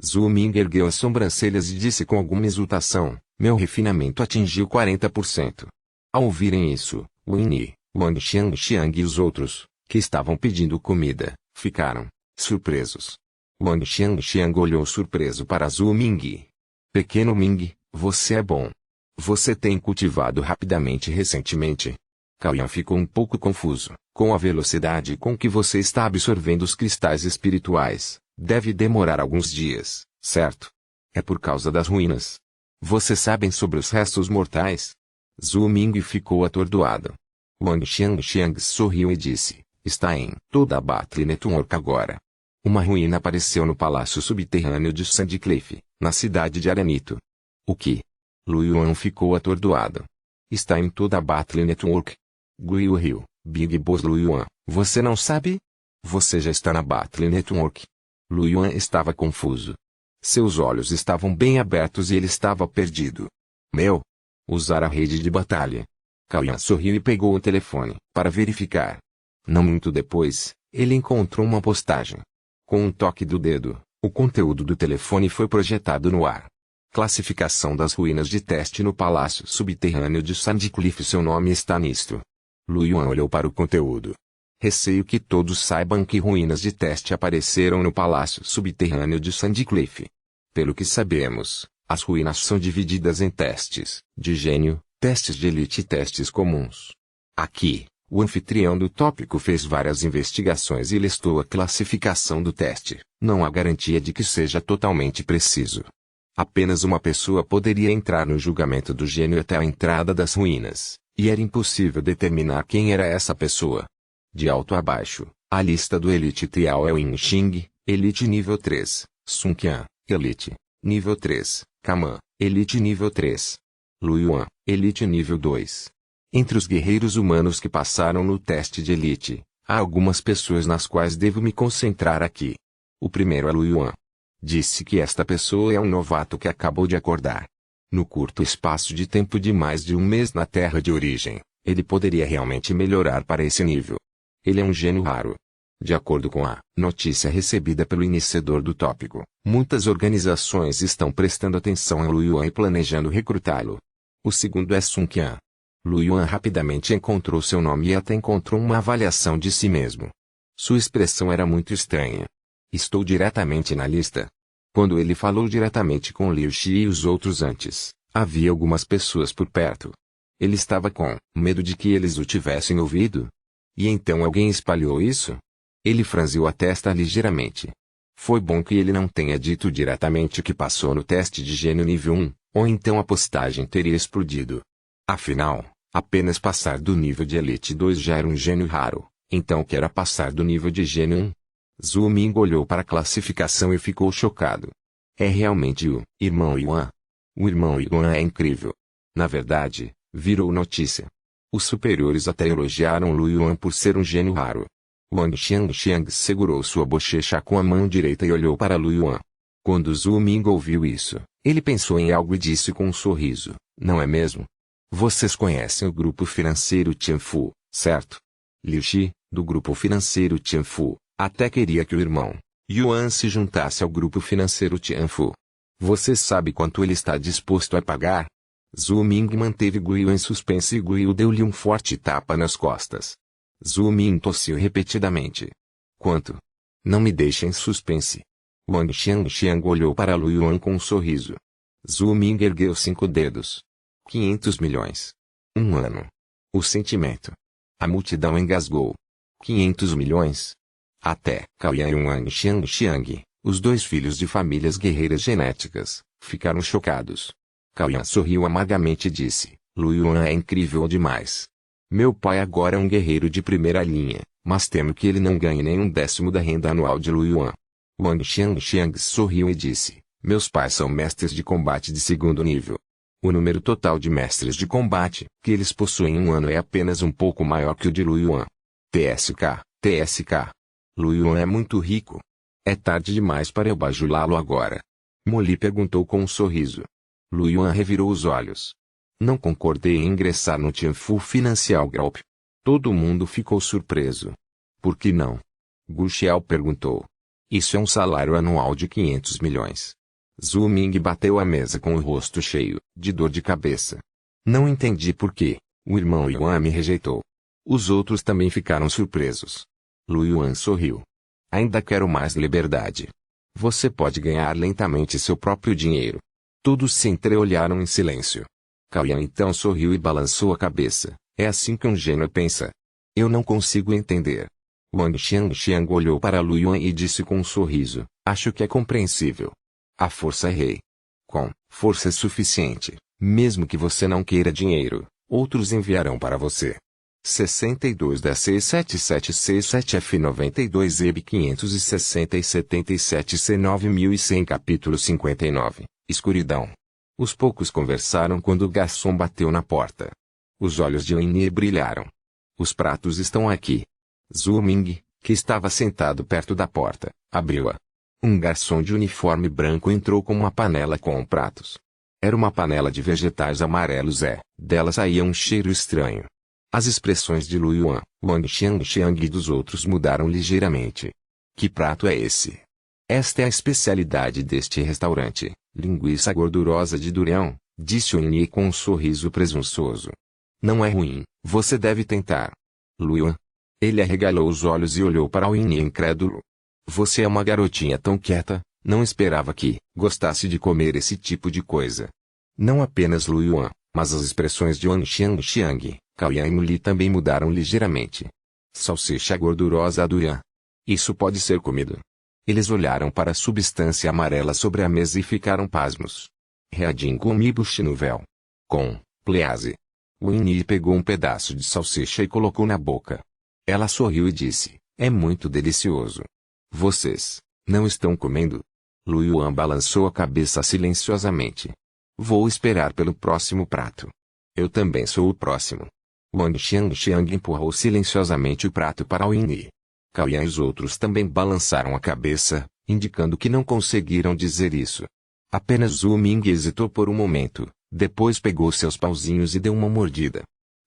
Zhu Ming ergueu as sobrancelhas e disse com alguma exultação, meu refinamento atingiu 40%. Ao ouvirem isso, Winnie, Wang Xiang e os outros, que estavam pedindo comida, ficaram surpresos. Wang Xiang olhou surpreso para Zhu Ming. Pequeno Ming, você é bom. Você tem cultivado rapidamente recentemente. Kaoyan ficou um pouco confuso. Com a velocidade com que você está absorvendo os cristais espirituais, deve demorar alguns dias, certo? É por causa das ruínas. Vocês sabem sobre os restos mortais? Zhu Ming ficou atordoado. Wang Xiang sorriu e disse, está em toda a Battle Network agora. Uma ruína apareceu no palácio subterrâneo de Sandcliff, na cidade de Aranito. O que? Lu Yuan ficou atordoado. Está em toda a Battle Network. Guiu riu. Big Boss Lu Yuan, você não sabe? Você já está na Battle Network. Lu Yuan estava confuso. Seus olhos estavam bem abertos e ele estava perdido. Meu! Usar a rede de batalha. Kaoyan sorriu e pegou o telefone, para verificar. Não muito depois, ele encontrou uma postagem. Com um toque do dedo, o conteúdo do telefone foi projetado no ar. Classificação das ruínas de teste no palácio subterrâneo de Sandcliff. Seu nome está nisto. Lu Yuan olhou para o conteúdo. Receio que todos saibam que ruínas de teste apareceram no palácio subterrâneo de Sandcliff. Pelo que sabemos, as ruínas são divididas em testes de gênio, testes de elite e testes comuns. Aqui, o anfitrião do tópico fez várias investigações e listou a classificação do teste. Não há garantia de que seja totalmente preciso. Apenas uma pessoa poderia entrar no julgamento do gênio até a entrada das ruínas. E era impossível determinar quem era essa pessoa. De alto a baixo, a lista do Elite Trial é o Yinxing, Elite nível 3, Sun Qian, Elite, nível 3, Kaman, Elite nível 3, Lu Yuan, Elite nível 2. Entre os guerreiros humanos que passaram no teste de Elite, há algumas pessoas nas quais devo me concentrar aqui. O primeiro é Lu Yuan. Disse que esta pessoa é um novato que acabou de acordar. No curto espaço de tempo de mais de um mês na terra de origem, ele poderia realmente melhorar para esse nível. Ele é um gênio raro. De acordo com a notícia recebida pelo iniciador do tópico, muitas organizações estão prestando atenção a Lu Yuan e planejando recrutá-lo. O segundo é Sun Qian. Lu Yuan rapidamente encontrou seu nome e até encontrou uma avaliação de si mesmo. Sua expressão era muito estranha. Estou diretamente na lista. Quando ele falou diretamente com Liu Xi e os outros antes, Havia algumas pessoas por perto. Ele estava com medo de que eles o tivessem ouvido. E então alguém espalhou isso? Ele franziu a testa ligeiramente. Foi bom que ele não tenha dito diretamente que passou no teste de gênio nível 1, ou então a postagem teria explodido. Afinal, apenas passar do nível de Elite 2 já era um gênio raro, então o que era passar do nível de gênio 1? Zhu Ming olhou para a classificação e ficou chocado. É realmente o irmão Yuan. O irmão Yuan é incrível. Na verdade, virou notícia. Os superiores até elogiaram Lu Yuan por ser um gênio raro. Wang Xiang segurou sua bochecha com a mão direita e olhou para Lu Yuan. Quando Zhu Ming ouviu isso, ele pensou em algo e disse com um sorriso, não é mesmo? Vocês conhecem o grupo financeiro Tianfu, certo? Liu Xi, do grupo financeiro Tianfu, até queria que o irmão Yuan se juntasse ao grupo financeiro Tianfu. Você sabe quanto ele está disposto a pagar? Zhu Ming manteve Guiu em suspense e Guiu deu-lhe um forte tapa nas costas. Zhu Ming tossiu repetidamente. Quanto? Não me deixe em suspense. Wang Xiang olhou para Lu Yuan com um sorriso. Zhu Ming ergueu 5 dedos. 500 milhões. Um ano. O sentimento. A multidão engasgou. 500 milhões? Até Caoyan e Wang Xiang, os dois filhos de famílias guerreiras genéticas, ficaram chocados. Caoyan sorriu amargamente e disse, Lu Yuan é incrível demais. Meu pai agora é um guerreiro de primeira linha, mas temo que ele não ganhe nem um décimo da renda anual de Lu Yuan. Wang Xiang sorriu e disse, meus pais são mestres de combate de segundo nível. O número total de mestres de combate que eles possuem em um ano é apenas um pouco maior que o de Lu Yuan. TSK. Lu Yuan é muito rico. É tarde demais para eu bajulá-lo agora. Molly perguntou com um sorriso. Lu Yuan revirou os olhos. Não concordei em ingressar no Tianfu Financial Group. Todo mundo ficou surpreso. Por que não? Gu Xiao perguntou. Isso é um salário anual de 500 milhões. Zhu Ming bateu a mesa com o rosto cheio de dor de cabeça. Não entendi por que o irmão Yuan me rejeitou. Os outros também ficaram surpresos. Lu Yuan sorriu. Ainda quero mais liberdade. Você pode ganhar lentamente seu próprio dinheiro. Todos se entreolharam em silêncio. Caoyan então sorriu e balançou a cabeça. É assim que um gênio pensa. Eu não consigo entender. Wang Xiang olhou para Lu Yuan e disse com um sorriso, acho que é compreensível. A força é rei. Com força suficiente, mesmo que você não queira dinheiro, outros enviarão para você. 62 da C7767 F92 EB 560 e 77 C9100 Capítulo 59 Escuridão. Os poucos conversaram quando o garçom bateu na porta. Os olhos de Winnie brilharam. Os pratos estão aqui. Zhu Ming, que estava sentado perto da porta, abriu-a. Um garçom de uniforme branco entrou com uma panela com pratos. Era uma panela de vegetais amarelos dela saía um cheiro estranho. As expressões de Lu Yuan, Wang Xiang e dos outros mudaram ligeiramente. Que prato é esse? Esta é a especialidade deste restaurante, linguiça gordurosa de durião, disse Winnie com um sorriso presunçoso. Não é ruim, você deve tentar. Lu Yuan. Ele arregalou os olhos e olhou para Winnie incrédulo. Você é uma garotinha tão quieta, não esperava que gostasse de comer esse tipo de coisa. Não apenas Lu Yuan, mas as expressões de Wang Xiang, Caoyan e Molly também mudaram ligeiramente. Salsicha gordurosa durian. Isso pode ser comido. Eles olharam para a substância amarela sobre a mesa e ficaram pasmos. Reading Gomibushi Novel. Com Please. Winnie pegou um pedaço de salsicha e colocou na boca. Ela sorriu e disse, é muito delicioso. Vocês não estão comendo? Lu Yuan balançou a cabeça silenciosamente. Vou esperar pelo próximo prato. Eu também sou o próximo. Wang Xiang empurrou silenciosamente o prato para Winnie. Caoyan e os outros também balançaram a cabeça, indicando que não conseguiram dizer isso. Apenas Zhu Ming hesitou por um momento, depois pegou seus pauzinhos e deu uma mordida.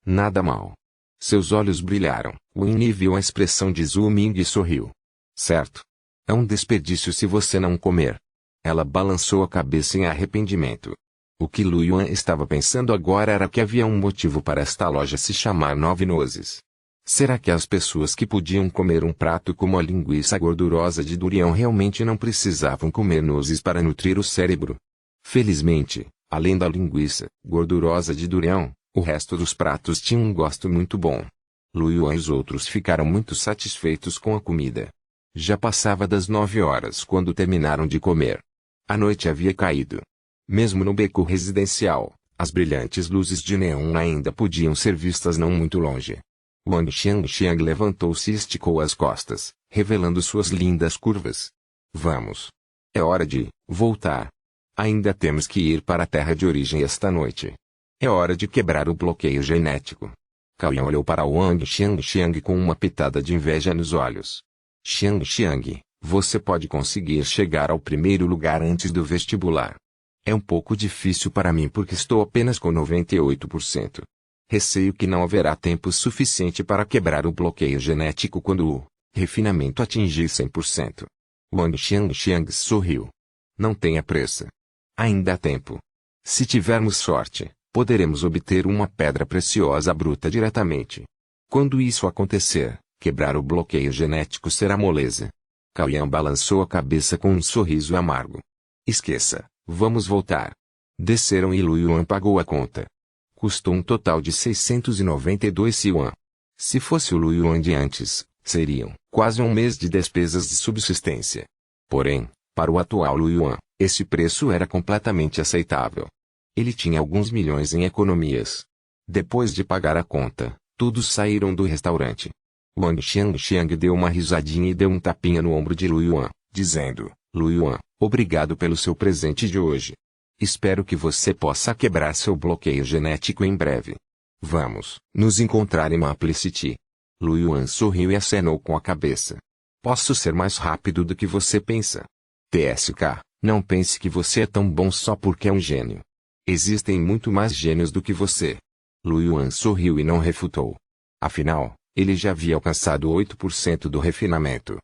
Nada mal. Seus olhos brilharam. Winnie viu a expressão de Zhu Ming e sorriu. Certo. É um desperdício se você não comer. Ela balançou a cabeça em arrependimento. O que Lu Yuan estava pensando agora era que havia um motivo para esta loja se chamar Nove Nozes. Será que as pessoas que podiam comer um prato como a linguiça gordurosa de durião realmente não precisavam comer nozes para nutrir o cérebro? Felizmente, Além da linguiça, gordurosa de durião, o resto dos pratos tinha um gosto muito bom. Lu Yuan e os outros ficaram muito satisfeitos com a comida. Já passava das 9 horas quando terminaram de comer. A noite havia caído. Mesmo no beco residencial, as brilhantes luzes de neon ainda podiam ser vistas não muito longe. Wang Xiangxiang levantou-se e esticou as costas, revelando suas lindas curvas. Vamos. É hora de voltar. Ainda temos que ir para a terra de origem esta noite. É hora de quebrar o bloqueio genético. Cao Yan olhou para Wang Xiangxiang com uma pitada de inveja nos olhos. Xiangxiang, você pode conseguir chegar ao primeiro lugar antes do vestibular. É um pouco difícil para mim porque estou apenas com 98%. Receio que não haverá tempo suficiente para quebrar o bloqueio genético quando o refinamento atingir 100%. Wang Xiangxiang sorriu. Não tenha pressa. Ainda há tempo. Se tivermos sorte, poderemos obter uma pedra preciosa bruta diretamente. Quando isso acontecer, quebrar o bloqueio genético será moleza. Cao Yan balançou a cabeça com um sorriso amargo. Esqueça, vamos voltar. Desceram e Lu Yuan pagou a conta. Custou um total de 692 yuan. Se fosse o Lu Yuan de antes, seriam quase um mês de despesas de subsistência. Porém, para o atual Lu Yuan, esse preço era completamente aceitável. Ele tinha alguns milhões em economias. Depois de pagar a conta, todos saíram do restaurante. Wang Xiangxiang deu uma risadinha e deu um tapinha no ombro de Lu Yuan, dizendo, Lu Yuan, obrigado pelo seu presente de hoje. Espero que você possa quebrar seu bloqueio genético em breve. Vamos nos encontrar em Maple City. Lu Yuan sorriu e acenou com a cabeça. Posso ser mais rápido do que você pensa. TSK, não pense que você é tão bom só porque é um gênio. Existem muito mais gênios do que você. Lu Yuan sorriu e não refutou. Afinal, ele já havia alcançado 8% do refinamento.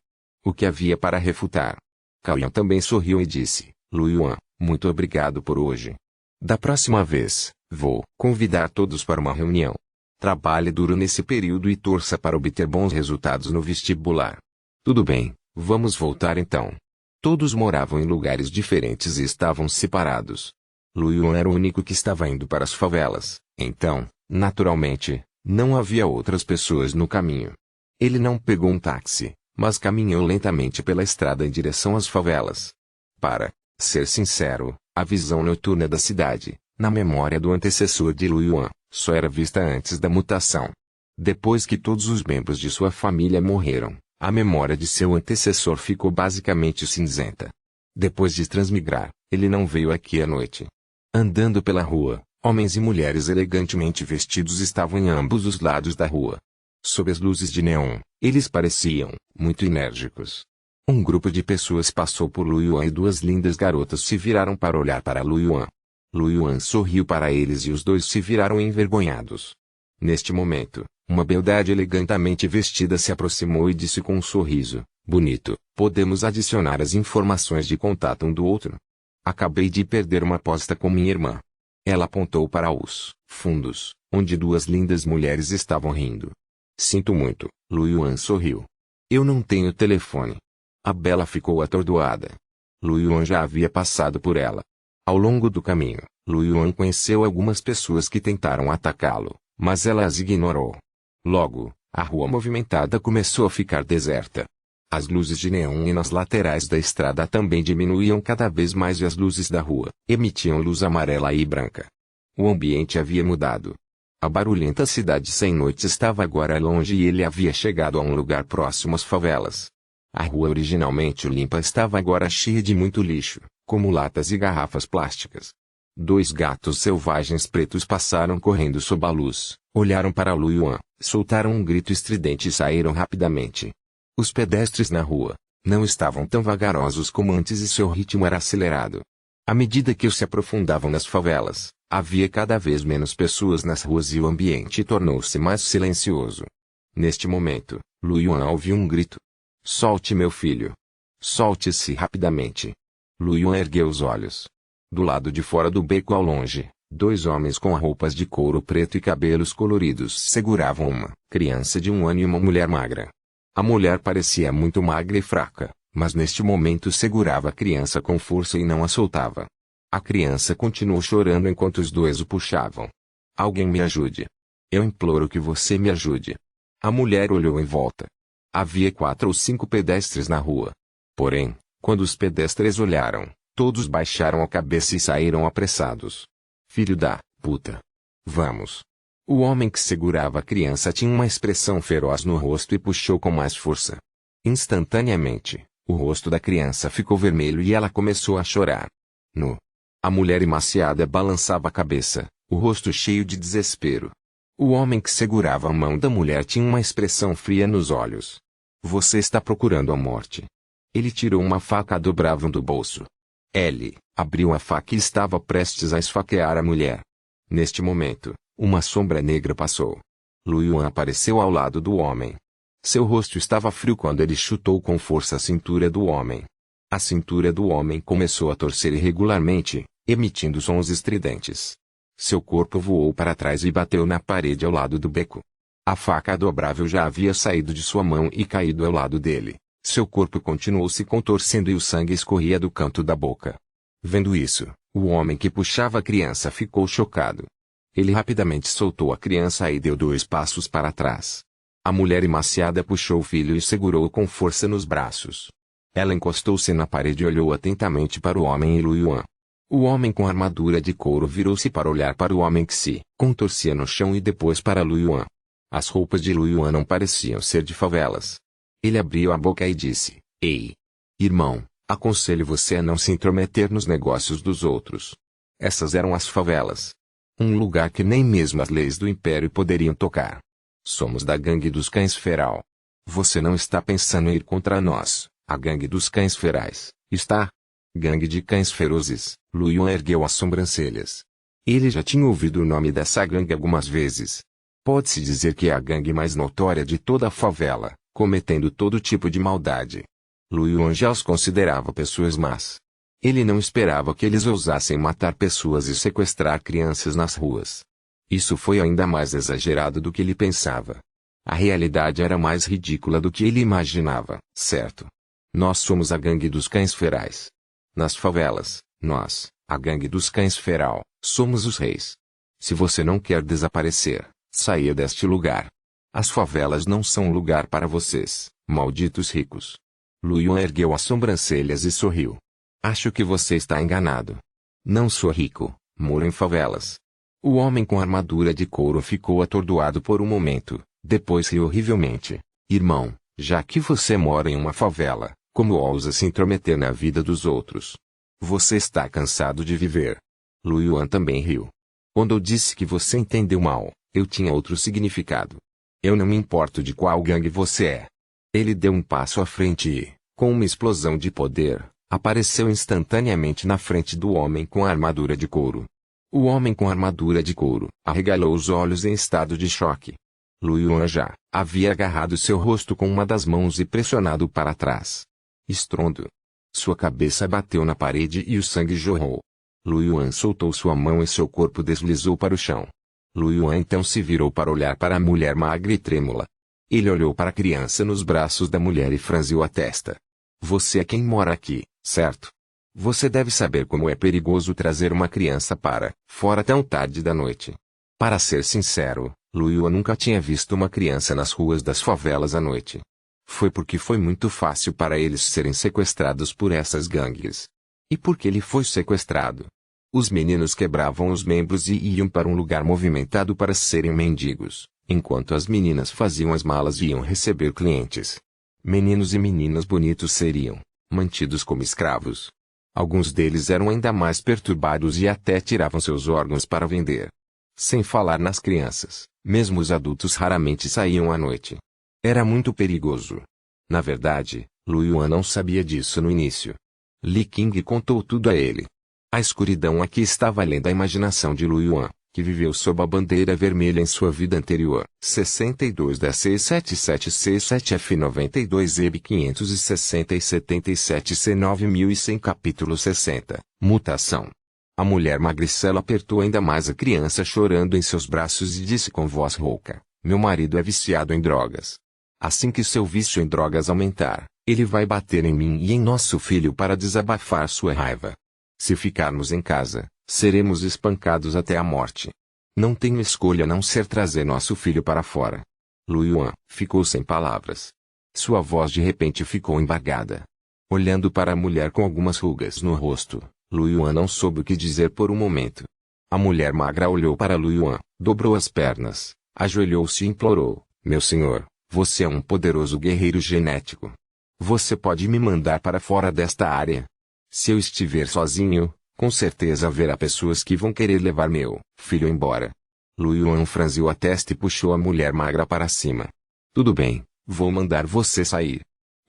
O que havia para refutar? Cao Yan também sorriu e disse, Lu Yuan, muito obrigado por hoje. Da próxima vez, vou convidar todos para uma reunião. Trabalhe duro nesse período e torça para obter bons resultados no vestibular. Tudo bem, vamos voltar então. Todos moravam em lugares diferentes e estavam separados. Lu Yuan era o único que estava indo para as favelas, então, naturalmente, não havia outras pessoas no caminho. Ele não pegou um táxi, mas caminhou lentamente pela estrada em direção às favelas. Para ser sincero, a visão noturna da cidade, na memória do antecessor de Lu Yuan, só era vista antes da mutação. Depois que todos os membros de sua família morreram, a memória de seu antecessor ficou basicamente cinzenta. Depois de transmigrar, ele não veio aqui à noite. Andando pela rua, homens e mulheres elegantemente vestidos estavam em ambos os lados da rua. Sob as luzes de neon, eles pareciam muito enérgicos. Um grupo de pessoas passou por Lu Yuan e duas lindas garotas se viraram para olhar para Lu Yuan. Lu Yuan sorriu para eles e os dois se viraram envergonhados. Neste momento, uma beldade elegantemente vestida se aproximou e disse com um sorriso, bonito, podemos adicionar as informações de contato um do outro? Acabei de perder uma aposta com minha irmã. Ela apontou para os fundos, onde duas lindas mulheres estavam rindo. Sinto muito, Lu Yuan sorriu. Eu não tenho telefone. A bela ficou atordoada. Lu Yuan já havia passado por ela. Ao longo do caminho, Lu Yuan conheceu algumas pessoas que tentaram atacá-lo, mas ela as ignorou. Logo, a rua movimentada começou a ficar deserta. As luzes de neon nas laterais da estrada também diminuíam cada vez mais e as luzes da rua emitiam luz amarela e branca. O ambiente havia mudado. A barulhenta cidade sem noite estava agora longe e ele havia chegado a um lugar próximo às favelas. A rua originalmente limpa estava agora cheia de muito lixo, como latas e garrafas plásticas. Dois gatos selvagens pretos passaram correndo sob a luz, olharam para Lu Yuan, soltaram um grito estridente e saíram rapidamente. Os pedestres na rua não estavam tão vagarosos como antes e seu ritmo era acelerado. À medida que se aprofundavam nas favelas, havia cada vez menos pessoas nas ruas e o ambiente tornou-se mais silencioso. Neste momento, Lu Yuan ouviu um grito. Solte meu filho. Solte-se rapidamente. Lu Yuan ergueu os olhos. Do lado de fora do beco ao longe, dois homens com roupas de couro preto e cabelos coloridos seguravam uma criança de 1 ano e uma mulher magra. A mulher parecia muito magra e fraca, mas neste momento segurava a criança com força e não a soltava. A criança continuou chorando enquanto os dois o puxavam. Alguém me ajude. Eu imploro que você me ajude. A mulher olhou em volta. Havia 4 ou 5 pedestres na rua. Porém, quando os pedestres olharam, todos baixaram a cabeça e saíram apressados. Filho da puta. Vamos. O homem que segurava a criança tinha uma expressão feroz no rosto e puxou com mais força. Instantaneamente, o rosto da criança ficou vermelho e ela começou a chorar. A mulher emaciada balançava a cabeça, o rosto cheio de desespero. O homem que segurava a mão da mulher tinha uma expressão fria nos olhos. Você está procurando a morte. Ele tirou uma faca dobrável do bolso. Ele abriu a faca e estava prestes a esfaquear a mulher. Neste momento, uma sombra negra passou. Lu Yuan apareceu ao lado do homem. Seu rosto estava frio quando ele chutou com força a cintura do homem. A cintura do homem começou a torcer irregularmente, emitindo sons estridentes. Seu corpo voou para trás e bateu na parede ao lado do beco. A faca dobrável já havia saído de sua mão e caído ao lado dele. Seu corpo continuou se contorcendo e o sangue escorria do canto da boca. Vendo isso, o homem que puxava a criança ficou chocado. Ele rapidamente soltou a criança e deu 2 passos para trás. A mulher emaciada puxou o filho e segurou-o com força nos braços. Ela encostou-se na parede e olhou atentamente para o homem e Lu Yuan. O homem com armadura de couro virou-se para olhar para o homem que se contorcia no chão e depois para Lu Yuan. As roupas de Lu Yuan não pareciam ser de favelas. Ele abriu a boca e disse: Ei! Irmão, aconselho você a não se intrometer nos negócios dos outros. Essas eram as favelas. Um lugar que nem mesmo as leis do Império poderiam tocar. Somos da gangue dos cães feral. Você não está pensando em ir contra nós, a gangue dos cães ferais, está? Gangue de cães ferozes. Lu Yuan ergueu as sobrancelhas. Ele já tinha ouvido o nome dessa gangue algumas vezes. Pode-se dizer que é a gangue mais notória de toda a favela, cometendo todo tipo de maldade. Lu Yuan já os considerava pessoas más. Ele não esperava que eles ousassem matar pessoas e sequestrar crianças nas ruas. Isso foi ainda mais exagerado do que ele pensava. A realidade era mais ridícula do que ele imaginava, certo? Nós somos a gangue dos cães ferais. Nas favelas, nós, a gangue dos cães feral, somos os reis. Se você não quer desaparecer, saia deste lugar. As favelas não são lugar para vocês, malditos ricos. Lu Yuan ergueu as sobrancelhas e sorriu. Acho que você está enganado. Não sou rico, moro em favelas. O homem com armadura de couro ficou atordoado por um momento, depois riu horrivelmente. Irmão, já que você mora em uma favela, como ousa se intrometer na vida dos outros? Você está cansado de viver. Lu Yuan também riu. Quando eu disse que você entendeu mal, eu tinha outro significado. Eu não me importo de qual gangue você é. Ele deu um passo à frente e, com uma explosão de poder, apareceu instantaneamente na frente do homem com a armadura de couro. O homem com a armadura de couro arregalou os olhos em estado de choque. Lu Yuan já havia agarrado seu rosto com uma das mãos e pressionado para trás. Estrondo. Sua cabeça bateu na parede e o sangue jorrou. Lu Yuan soltou sua mão e seu corpo deslizou para o chão. Lu Yuan então se virou para olhar para a mulher magra e trêmula. Ele olhou para a criança nos braços da mulher e franziu a testa. Você é quem mora aqui, certo? Você deve saber como é perigoso trazer uma criança para fora tão tarde da noite. Para ser sincero, Lu Yuan nunca tinha visto uma criança nas ruas das favelas à noite. Foi porque foi muito fácil para eles serem sequestrados por essas gangues. E por que ele foi sequestrado? Os meninos quebravam os membros e iam para um lugar movimentado para serem mendigos, enquanto as meninas faziam as malas e iam receber clientes. Meninos e meninas bonitos seriam mantidos como escravos. Alguns deles eram ainda mais perturbados e até tiravam seus órgãos para vender. Sem falar nas crianças, mesmo os adultos raramente saíam à noite. Era muito perigoso. Na verdade, Lu Yuan não sabia disso no início. Li King contou tudo a ele. A escuridão aqui estava além da imaginação de Lu Yuan, que viveu sob a bandeira vermelha em sua vida anterior. 62 da C77C7F92 EB 560 e 77 C9100 Capítulo 60 Mutação. A mulher magricela apertou ainda mais a criança chorando em seus braços e disse com voz rouca: Meu marido é viciado em drogas. Assim que seu vício em drogas aumentar, ele vai bater em mim e em nosso filho para desabafar sua raiva. Se ficarmos em casa, seremos espancados até a morte. Não tenho escolha a não ser trazer nosso filho para fora. Lu Yuan ficou sem palavras. Sua voz de repente ficou embargada. Olhando para a mulher com algumas rugas no rosto, Lu Yuan não soube o que dizer por um momento. A mulher magra olhou para Lu Yuan, dobrou as pernas, ajoelhou-se e implorou: Meu senhor, você é um poderoso guerreiro genético. Você pode me mandar para fora desta área? Se eu estiver sozinho, com certeza haverá pessoas que vão querer levar meu filho embora. Lu Yuan franziu a testa e puxou a mulher magra para cima. Tudo bem, vou mandar você sair.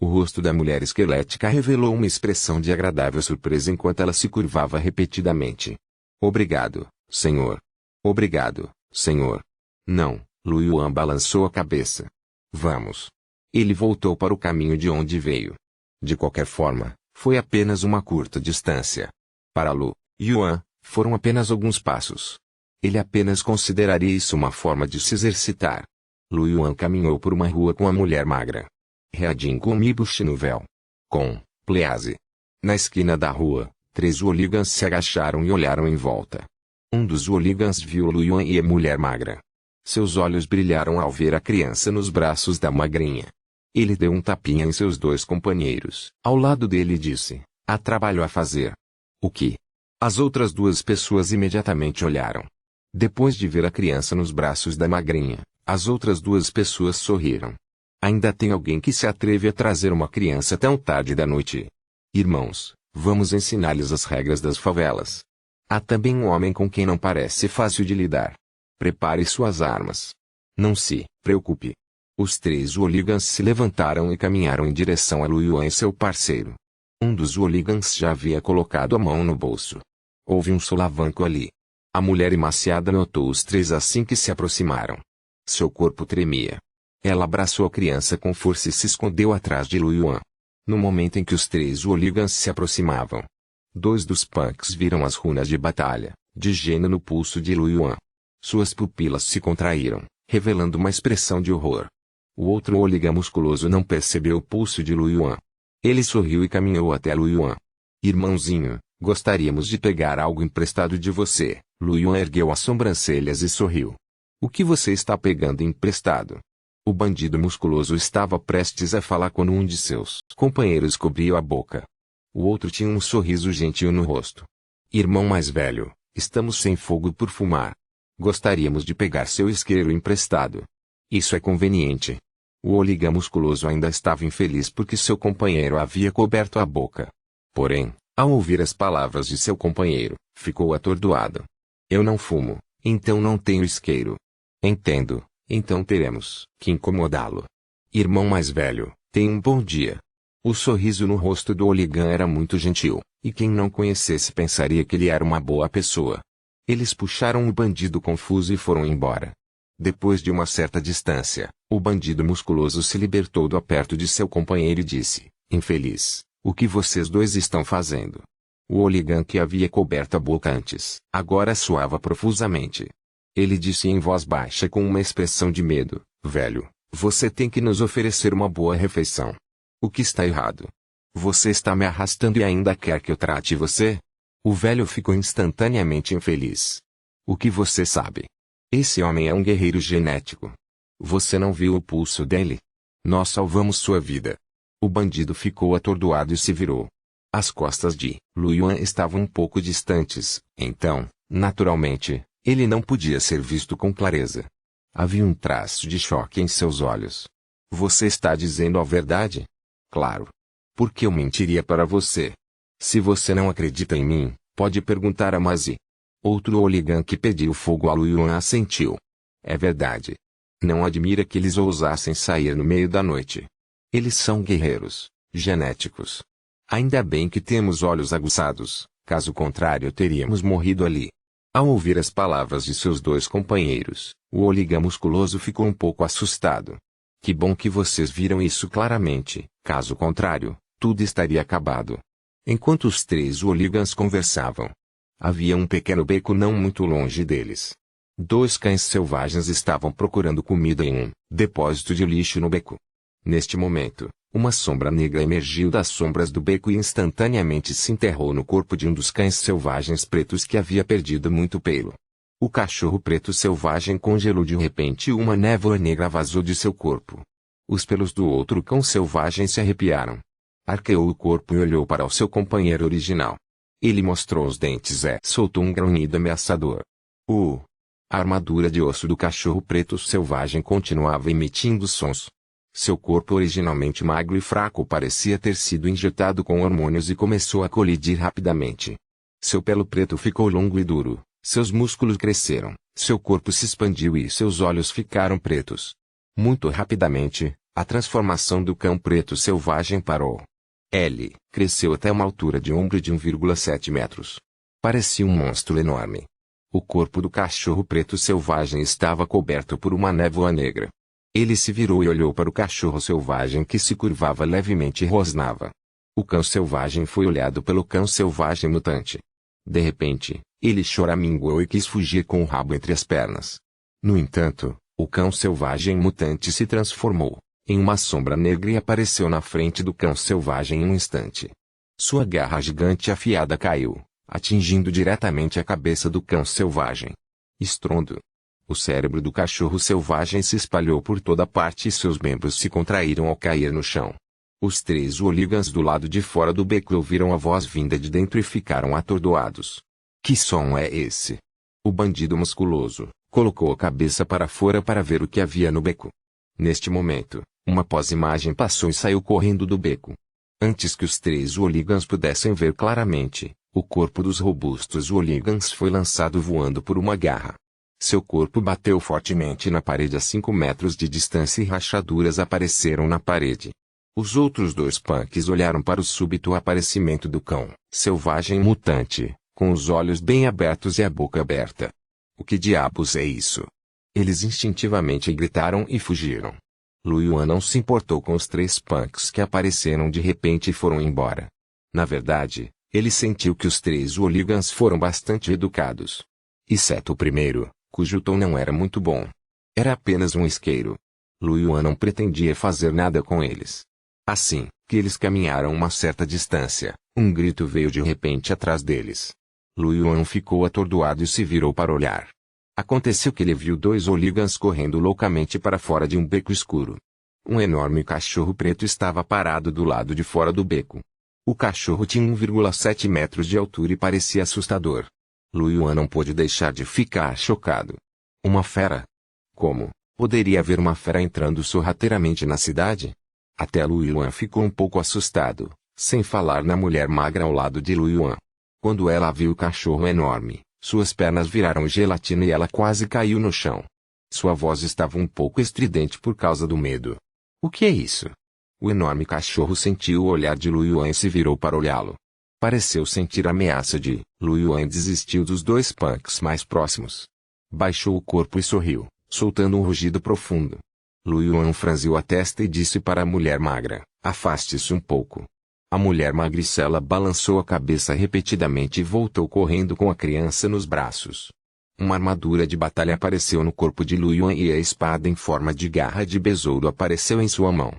O rosto da mulher esquelética revelou uma expressão de agradável surpresa enquanto ela se curvava repetidamente. Obrigado, senhor. Obrigado, senhor. Não, Lu Yuan balançou a cabeça. Vamos. Ele voltou para o caminho de onde veio. De qualquer forma, foi apenas uma curta distância. Para Lu Yuan, foram apenas alguns passos. Ele apenas consideraria isso uma forma de se exercitar. Lu Yuan caminhou por uma rua com a mulher magra. Reading com Mibushi no véu. Com Please. Na esquina da rua, 3 hooligans se agacharam e olharam em volta. Um dos hooligans viu Lu Yuan e a mulher magra. Seus olhos brilharam ao ver a criança nos braços da magrinha. Ele deu um tapinha em seus 2 companheiros ao lado dele e disse: Há trabalho a fazer. O que? As outras 2 pessoas imediatamente olharam. Depois de ver a criança nos braços da magrinha, as outras 2 pessoas sorriram. Ainda tem alguém que se atreve a trazer uma criança tão tarde da noite. Irmãos, vamos ensinar-lhes as regras das favelas. Há também um homem com quem não parece fácil de lidar. Prepare suas armas. Não se preocupe. Os 3 hooligans se levantaram e caminharam em direção a Lu Yuan e seu parceiro. Um dos hooligans já havia colocado a mão no bolso. Houve um solavanco ali. A mulher emaciada notou os 3 assim que se aproximaram. Seu corpo tremia. Ela abraçou a criança com força e se escondeu atrás de Lu Yuan. No momento em que os 3 hooligans se aproximavam, 2 dos punks viram as runas de batalha, de gênio no pulso de Lu Yuan. Suas pupilas se contraíram, revelando uma expressão de horror. O outro hooligan musculoso não percebeu o pulso de Lu Yuan. Ele sorriu e caminhou até Lu Yuan. Irmãozinho, gostaríamos de pegar algo emprestado de você. Lu Yuan ergueu as sobrancelhas e sorriu. O que você está pegando emprestado? O bandido musculoso estava prestes a falar quando um de seus companheiros cobriu a boca. O outro tinha um sorriso gentil no rosto. Irmão mais velho, estamos sem fogo por fumar. Gostaríamos de pegar seu isqueiro emprestado. Isso é conveniente. O hooligan musculoso ainda estava infeliz porque seu companheiro havia coberto a boca. Porém, ao ouvir as palavras de seu companheiro, ficou atordoado. Eu não fumo, então não tenho isqueiro. Entendo, então teremos que incomodá-lo. Irmão mais velho, tenha um bom dia. O sorriso no rosto do hooligan era muito gentil, e quem não conhecesse pensaria que ele era uma boa pessoa. Eles puxaram o bandido confuso e foram embora. Depois de uma certa distância, o bandido musculoso se libertou do aperto de seu companheiro e disse: Infeliz, o que vocês 2 estão fazendo? O hooligan que havia coberto a boca antes, agora suava profusamente. Ele disse em voz baixa com uma expressão de medo: Velho, você tem que nos oferecer uma boa refeição. O que está errado? Você está me arrastando e ainda quer que eu trate você? O velho ficou instantaneamente infeliz. O que você sabe? Esse homem é um guerreiro genético. Você não viu o pulso dele? Nós salvamos sua vida. O bandido ficou atordoado e se virou. As costas de Lu Yuan estavam um pouco distantes, então, naturalmente, ele não podia ser visto com clareza. Havia um traço de choque em seus olhos. Você está dizendo a verdade? Claro. Por que eu mentiria para você? Se você não acredita em mim, pode perguntar a Mazi. Outro hooligan que pediu fogo a Lu Yuan assentiu. É verdade. Não admira que eles ousassem sair no meio da noite. Eles são guerreiros, genéticos. Ainda bem que temos olhos aguçados, caso contrário teríamos morrido ali. Ao ouvir as palavras de seus 2 companheiros, o hooligan musculoso ficou um pouco assustado. Que bom que vocês viram isso claramente, caso contrário, tudo estaria acabado. Enquanto os 3 hooligans conversavam, havia um pequeno beco não muito longe deles. 2 cães selvagens estavam procurando comida em um depósito de lixo no beco. Neste momento, Uma sombra negra emergiu das sombras do beco e instantaneamente se enterrou no corpo de um dos cães selvagens pretos que havia perdido muito pelo. O cachorro preto selvagem congelou de repente e uma névoa negra vazou de seu corpo. Os pelos do outro cão selvagem se arrepiaram. Arqueou o corpo e olhou para o seu companheiro original. Ele mostrou os dentes e soltou um grunhido ameaçador. A armadura de osso do cachorro preto selvagem continuava emitindo sons. Seu corpo originalmente magro e fraco parecia ter sido injetado com hormônios e começou a colidir rapidamente. Seu pelo preto ficou longo e duro, seus músculos cresceram, seu corpo se expandiu e seus olhos ficaram pretos. Muito rapidamente, a transformação do cão preto selvagem parou. Ele cresceu até uma altura de ombro de 1,7 metros. Parecia um monstro enorme. O corpo do cachorro preto selvagem estava coberto por uma névoa negra. Ele se virou e olhou para o cachorro selvagem que se curvava levemente e rosnava. O cão selvagem foi olhado pelo cão selvagem mutante. De repente, ele choramingou e quis fugir com o rabo entre as pernas. No entanto, o cão selvagem mutante se transformou em uma sombra negra e apareceu na frente do cão selvagem em um instante. Sua garra gigante afiada caiu, atingindo diretamente a cabeça do cão selvagem. Estrondo. O cérebro do cachorro selvagem se espalhou por toda parte e seus membros se contraíram ao cair no chão. Os 3 hooligans do lado de fora do beco ouviram a voz vinda de dentro e ficaram atordoados. Que som é esse? O bandido musculoso colocou a cabeça para fora para ver o que havia no beco. Neste momento, uma pós-imagem passou e saiu correndo do beco. Antes que os 3 hooligans pudessem ver claramente, o corpo dos robustos hooligans foi lançado voando por uma garra. Seu corpo bateu fortemente na parede a 5 metros de distância e rachaduras apareceram na parede. Os outros 2 punks olharam para o súbito aparecimento do cão selvagem mutante, com os olhos bem abertos e a boca aberta. O que diabos é isso? Eles instintivamente gritaram e fugiram. Lu Yuan não se importou com os 3 punks que apareceram de repente e foram embora. Na verdade, ele sentiu que os 3 hooligans foram bastante educados. Exceto o primeiro, cujo tom não era muito bom. Era apenas um isqueiro. Lu Yuan não pretendia fazer nada com eles. Assim que eles caminharam uma certa distância, um grito veio de repente atrás deles. Lu Yuan ficou atordoado e se virou para olhar. Aconteceu que ele viu 2 hooligans correndo loucamente para fora de um beco escuro. Um enorme cachorro preto estava parado do lado de fora do beco. O cachorro tinha 1,7 metros de altura e parecia assustador. Lu Yuan não pôde deixar de ficar chocado. Uma fera? Como poderia haver uma fera entrando sorrateiramente na cidade? Até Lu Yuan ficou um pouco assustado, sem falar na mulher magra ao lado de Lu Yuan. Quando ela viu o cachorro enorme, suas pernas viraram gelatina e ela quase caiu no chão. Sua voz estava um pouco estridente por causa do medo. O que é isso? O enorme cachorro sentiu o olhar de Lu Yuan e se virou para olhá-lo. Pareceu sentir a ameaça de Lu Yuan e desistiu dos 2 punks mais próximos. Baixou o corpo e sorriu, soltando um rugido profundo. Lu Yuan franziu a testa e disse para a mulher magra, afaste-se um pouco. A mulher magricela balançou a cabeça repetidamente e voltou correndo com a criança nos braços. Uma armadura de batalha apareceu no corpo de Lu Yuan e a espada em forma de garra de besouro apareceu em sua mão.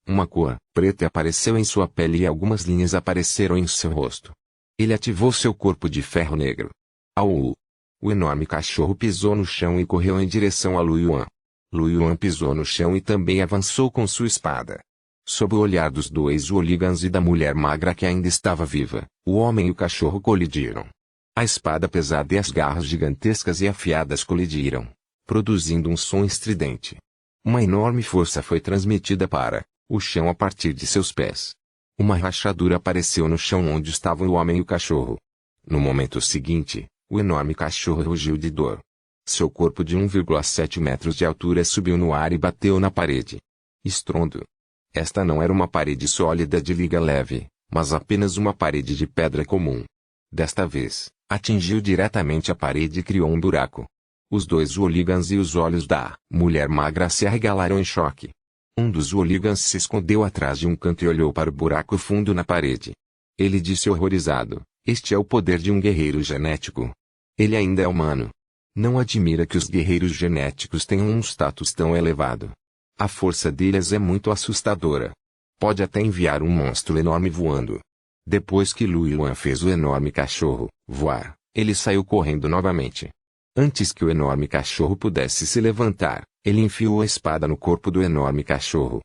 Uma cor preta apareceu em sua pele e algumas linhas apareceram em seu rosto. Ele ativou seu corpo de ferro negro. Au! O enorme cachorro pisou no chão e correu em direção a Lu Yuan. Lu Yuan pisou no chão e também avançou com sua espada. Sob o olhar dos 2 hooligans e da mulher magra que ainda estava viva, o homem e o cachorro colidiram. A espada pesada e as garras gigantescas e afiadas colidiram, produzindo um som estridente. Uma enorme força foi transmitida para o chão a partir de seus pés. Uma rachadura apareceu no chão onde estavam o homem e o cachorro. No momento seguinte, o enorme cachorro rugiu de dor. Seu corpo de 1,7 metros de altura subiu no ar e bateu na parede. Estrondo. Esta não era uma parede sólida de liga leve, mas apenas uma parede de pedra comum. Desta vez, atingiu diretamente a parede e criou um buraco. Os 2 hooligans e os olhos da mulher magra se arregalaram em choque. Um dos hooligans se escondeu atrás de um canto e olhou para o buraco fundo na parede. Ele disse horrorizado, este é o poder de um guerreiro genético. Ele ainda é humano. Não admira que os guerreiros genéticos tenham um status tão elevado. A força deles é muito assustadora. Pode até enviar um monstro enorme voando. Depois que Lu Yuan fez o enorme cachorro voar, ele saiu correndo novamente. Antes que o enorme cachorro pudesse se levantar, ele enfiou a espada no corpo do enorme cachorro,